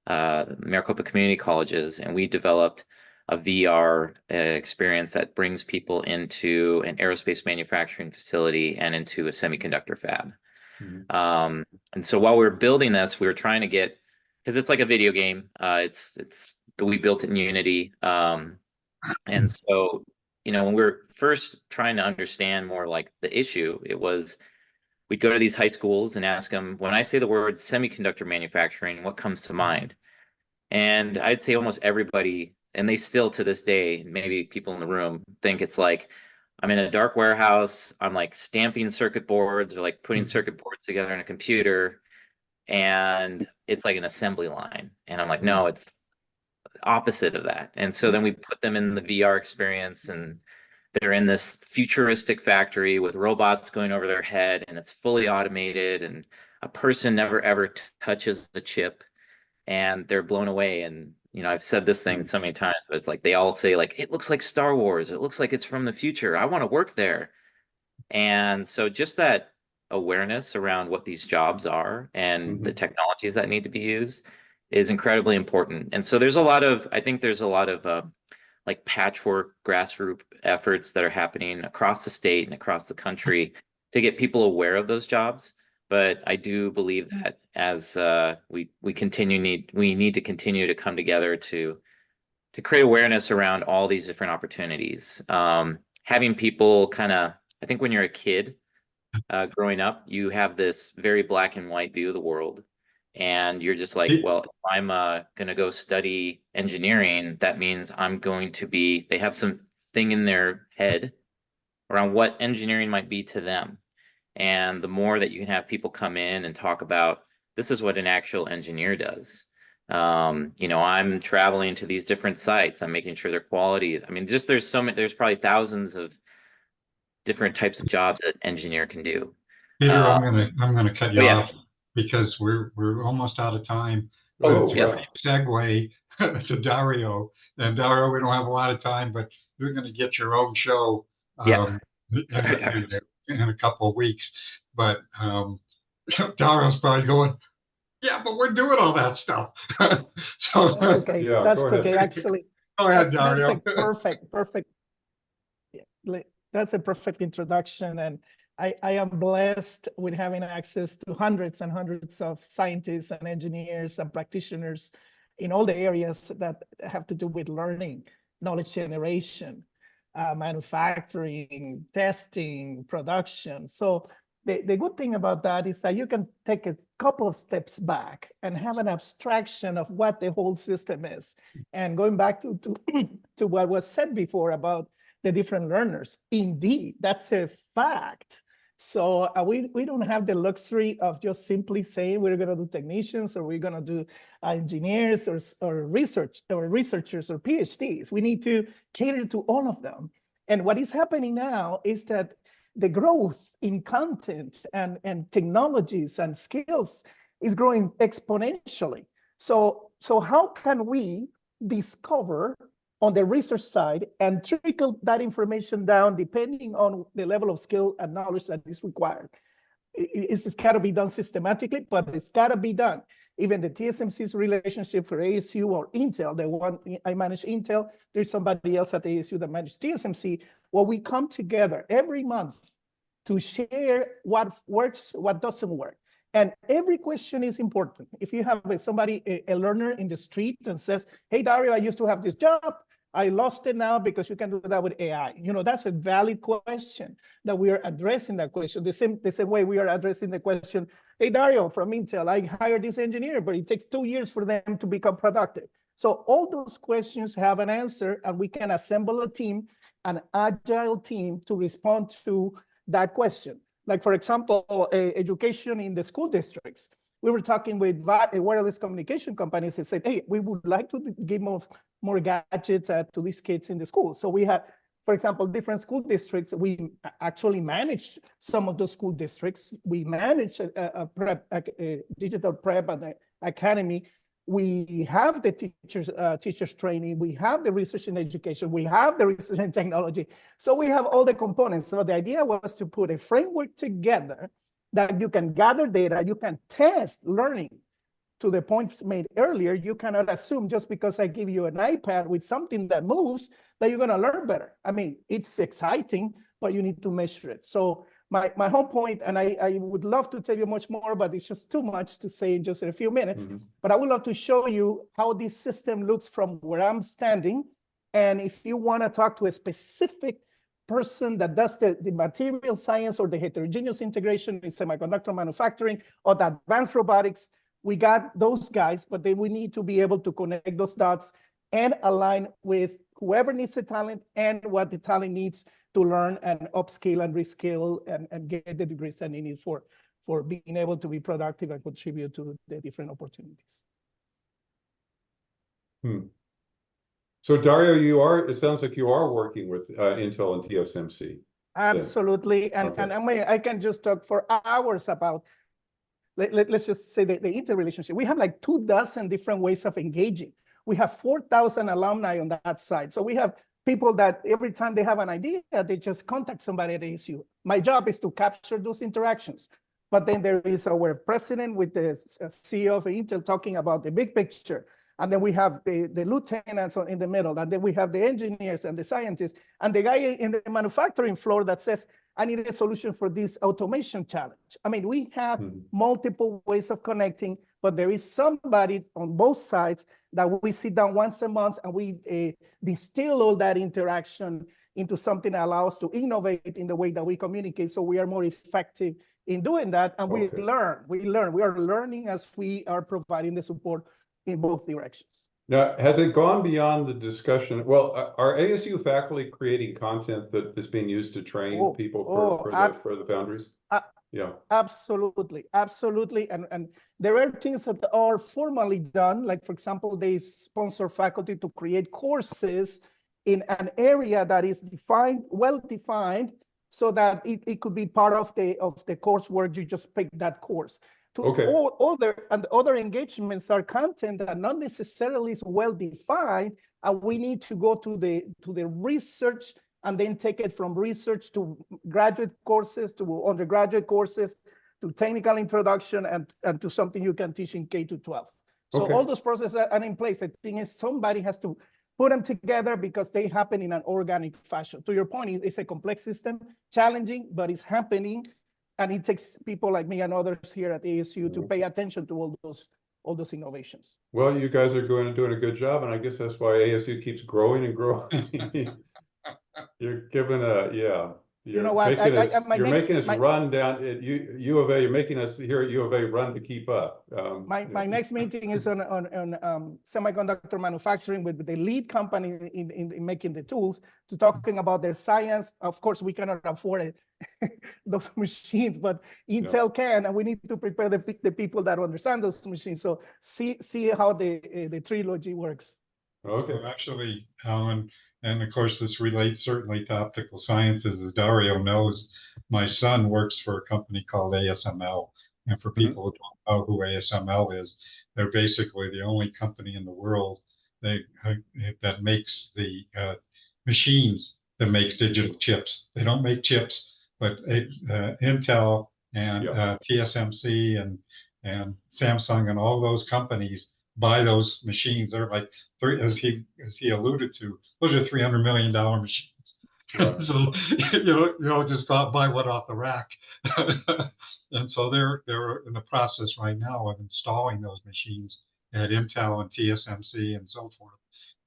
Maricopa Community Colleges, and we developed a VR experience that brings people into an aerospace manufacturing facility and into a semiconductor fab. And so while we were building this, we were trying to get, because it's like a video game. We built it in Unity, and so when we were first trying to understand more like the issue, it was we'd go to these high schools and ask them, when I say the word semiconductor manufacturing, what comes to mind? And I'd say almost everybody, and they still to this day, maybe people in the room think it's like, I'm in a dark warehouse, I'm like stamping circuit boards or like putting circuit boards together in a computer, and it's like an assembly line. And I'm like, no, it's opposite of that. And so then we put them in the VR experience, and they're in this futuristic factory with robots going over their head, and it's fully automated, and a person never ever touches the chip, and they're blown away. And I've said this thing so many times, but it's like they all say like, it looks like Star Wars, it looks like it's from the future, I want to work there. And so just that awareness around what these jobs are and the technologies that need to be used is incredibly important. And so I think there's a lot of like patchwork grassroots efforts that are happening across the state and across the country to get people aware of those jobs. But I do believe that as we need to continue to come together to create awareness around all these different opportunities. Having people I think when you're a kid growing up, you have this very black and white view of the world. And you're just like, well, if I'm going to go study engineering, that means they have some thing in their head around what engineering might be to them. And the more that you can have people come in and talk about, this is what an actual engineer does. I'm traveling to these different sites, I'm making sure they're quality. I mean, there's probably thousands of different types of jobs that an engineer can do. Peter, I'm gonna cut you yeah. off because we're almost out of time. Oh, It's a yeah. great segue to Dario. And Dario, we don't have a lot of time, but you're going to get your own show in a couple of weeks. But Dario's probably going, yeah, but we're doing all that stuff. So That's okay. Yeah, That's go ahead. okay. Actually, go ahead, that's Dario. a perfect. That's a perfect introduction, and I am blessed with having access to hundreds and hundreds of scientists and engineers and practitioners in all the areas that have to do with learning, knowledge generation, manufacturing, testing, production. So the good thing about that is that you can take a couple of steps back and have an abstraction of what the whole system is. And going back to what was said before about the different learners, indeed, that's a fact. So we don't have the luxury of just simply saying we're going to do technicians or we're going to do engineers or researchers or PhDs. We need to cater to all of them. And what is happening now is that the growth in content and technologies and skills is growing exponentially. So how can we discover on the research side and trickle that information down depending on the level of skill and knowledge that is required? It's got to be done systematically, but it's got to be done. Even the TSMC's relationship for ASU or Intel, the one I manage Intel, there's somebody else at ASU that manages TSMC. Well, we come together every month to share what works, what doesn't work. And every question is important. If you have somebody, a learner in the street and says, hey, Dario, I used to have this job, I lost it now because you can do that with AI. That's a valid question that we are addressing that question. The same way we are addressing the question, hey, Dario from Intel, I hired this engineer, but it takes 2 years for them to become productive. So all those questions have an answer, and we can assemble a team, an agile team to respond to that question. Like, for example, education in the school districts. We were talking with wireless communication companies that said, hey, we would like to give more gadgets to these kids in the school. So we had, for example, different school districts. We actually manage some of those school districts. We manage a digital prep and academy we have the teachers training, we have the research in education, we have the research in technology. So we have all the components. So the idea was to put a framework together that you can gather data, you can test learning. To the points made earlier, you cannot assume just because I give you an iPad with something that moves that you're going to learn better. I mean, it's exciting, but you need to measure it. So my whole point, and I would love to tell you much more, but it's just too much to say in just a few minutes. But I would love to show you how this system looks from where I'm standing. And if you want to talk to a specific person that does the material science or the heterogeneous integration in semiconductor manufacturing or the advanced robotics, we got those guys, but then we need to be able to connect those dots and align with whoever needs the talent and what the talent needs to learn and upskill and reskill and get the degrees that they need for being able to be productive and contribute to the different opportunities. So Dario, it sounds like you are working with Intel and TSMC. Absolutely. And, okay. and I mean, I can just talk for hours about, let's just say the interrelationship. We have like 24 different ways of engaging. We have 4,000 alumni on that side. So we have people that every time they have an idea, they just contact somebody at ASU. My job is to capture those interactions. But then there is our president with the CEO of Intel talking about the big picture. And then we have the lieutenants in the middle. And then we have the engineers and the scientists. And the guy in the manufacturing floor that says, I need a solution for this automation challenge. I mean, we have multiple ways of connecting, but there is somebody on both sides that we sit down once a month and we distill all that interaction into something that allows us to innovate in the way that we communicate so we are more effective in doing that. And we learn. We are learning as we are providing the support in both directions. Now, has it gone beyond the discussion? Well, are ASU faculty creating content that is being used to train people for the foundries? Yeah, absolutely. And there are things that are formally done. Like, for example, they sponsor faculty to create courses in an area that is well defined, so that it could be part of the coursework. You just pick that course. All other engagements are content that not necessarily is well defined, and we need to go to the research and then take it from research to graduate courses, to undergraduate courses, to technical introduction, and to something you can teach in K-12. So all those processes are in place. The thing is, somebody has to put them together because they happen in an organic fashion. To your point, it's a complex system, challenging, but it's happening. And it takes people like me and others here at ASU to pay attention to all those innovations. Well, you guys are doing a good job, and I guess that's why ASU keeps growing and growing. You're giving you're making us run down at U of A. You're making us here at U of A run to keep up. My next meeting is on semiconductor manufacturing with the lead company in making the tools, to talking about their science. Of course, we cannot afford those machines, but Intel can, and we need to prepare the people that understand those machines. So see how the trilogy works. Okay, well, actually, Alan. And of course, this relates certainly to optical sciences. As Dario knows, my son works for a company called ASML. And for people who don't know who ASML is, they're basically the only company in the world that makes the machines that makes digital chips. They don't make chips, but Intel and TSMC and Samsung and all those companies buy those machines. They're like, as he alluded to, those are $300 million machines. Right. So you don't just go out and buy one off the rack. And so they're in the process right now of installing those machines at Intel and TSMC and so forth,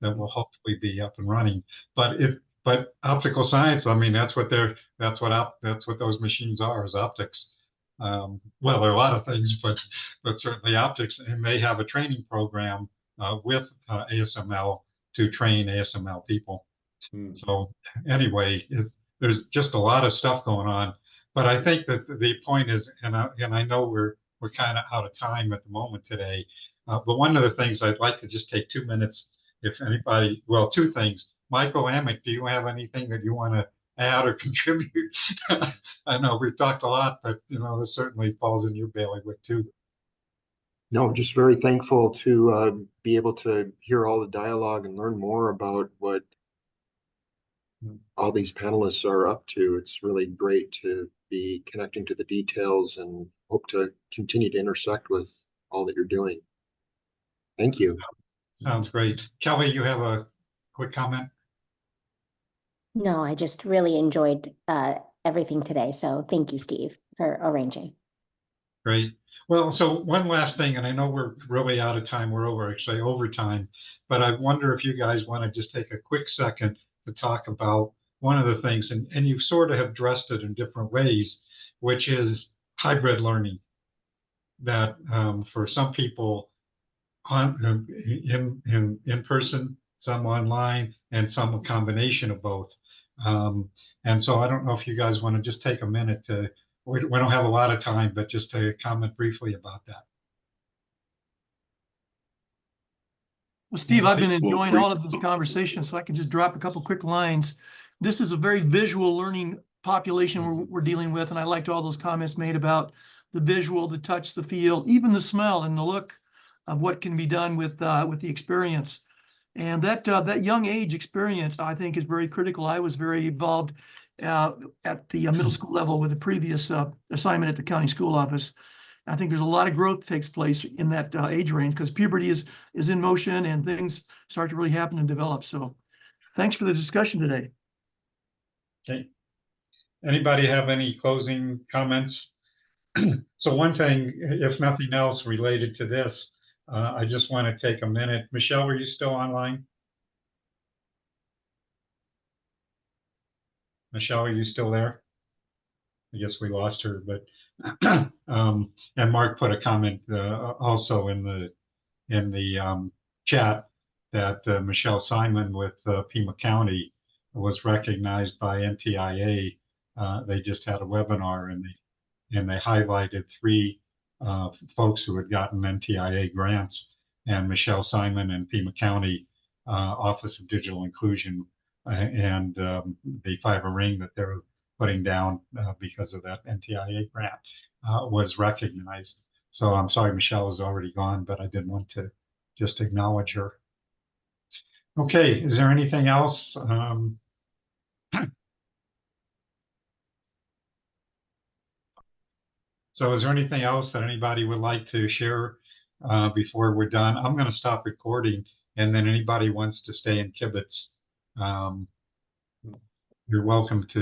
that will hopefully be up and running. But optical science, I mean, that's what those machines are, is optics. Well, there are a lot of things, but certainly optics, and they have a training program with ASML to train ASML people. So anyway, there's just a lot of stuff going on. But I think that the point is, and I know we're kind of out of time at the moment today, but one of the things I'd like to just take 2 minutes, if anybody, well, two things. Michael Amick, do you have anything that you want to add or contribute? I know we've talked a lot, but this certainly falls in your bailiwick too. No, just very thankful to be able to hear all the dialogue and learn more about what all these panelists are up to. It's really great to be connecting to the details and hope to continue to intersect with all that you're doing. Thank you. Sounds great. Kelly, you have a quick comment? No, I just really enjoyed everything today. So thank you, Steve, for arranging. Great. Well, so one last thing, and I know we're really out of time. We're over actually overtime, but I wonder if you guys want to just take a quick second to talk about one of the things, and you sort of have addressed it in different ways, which is hybrid learning. That for some people on in person, some online, and some a combination of both. And so I don't know if you guys want to just take a minute to, we don't have a lot of time, but just to comment briefly about that. Well, Steve, I've been Well, enjoying all of this conversation, so I can just drop a couple quick lines. This is a very visual learning population we're dealing with, and I liked all those comments made about the visual, the touch, the feel, even the smell and the look of what can be done with the experience. And that young age experience, I think, is very critical. I was very involved at the middle school level with a previous assignment at the county school office. I think there's a lot of growth takes place in that age range because puberty is in motion and things start to really happen and develop. So thanks for the discussion today. Okay. Anybody have any closing comments? So one thing, if nothing else related to this, I just want to take a minute. Michelle, are you still online? Michelle, are you still there? I guess we lost her, but and Mark put a comment also in the chat that Michelle Simon with Pima County was recognized by NTIA. They just had a webinar and they highlighted 3 folks who had gotten NTIA grants, and Michelle Simon and Pima County Office of Digital Inclusion and the fiber ring that they're putting down because of that NTIA grant was recognized. So I'm sorry Michelle is already gone, but I did want to just acknowledge her. Okay, is there anything else? So is there anything else that anybody would like to share before we're done? I'm going to stop recording, and then anybody wants to stay in Kibitz, you're welcome to.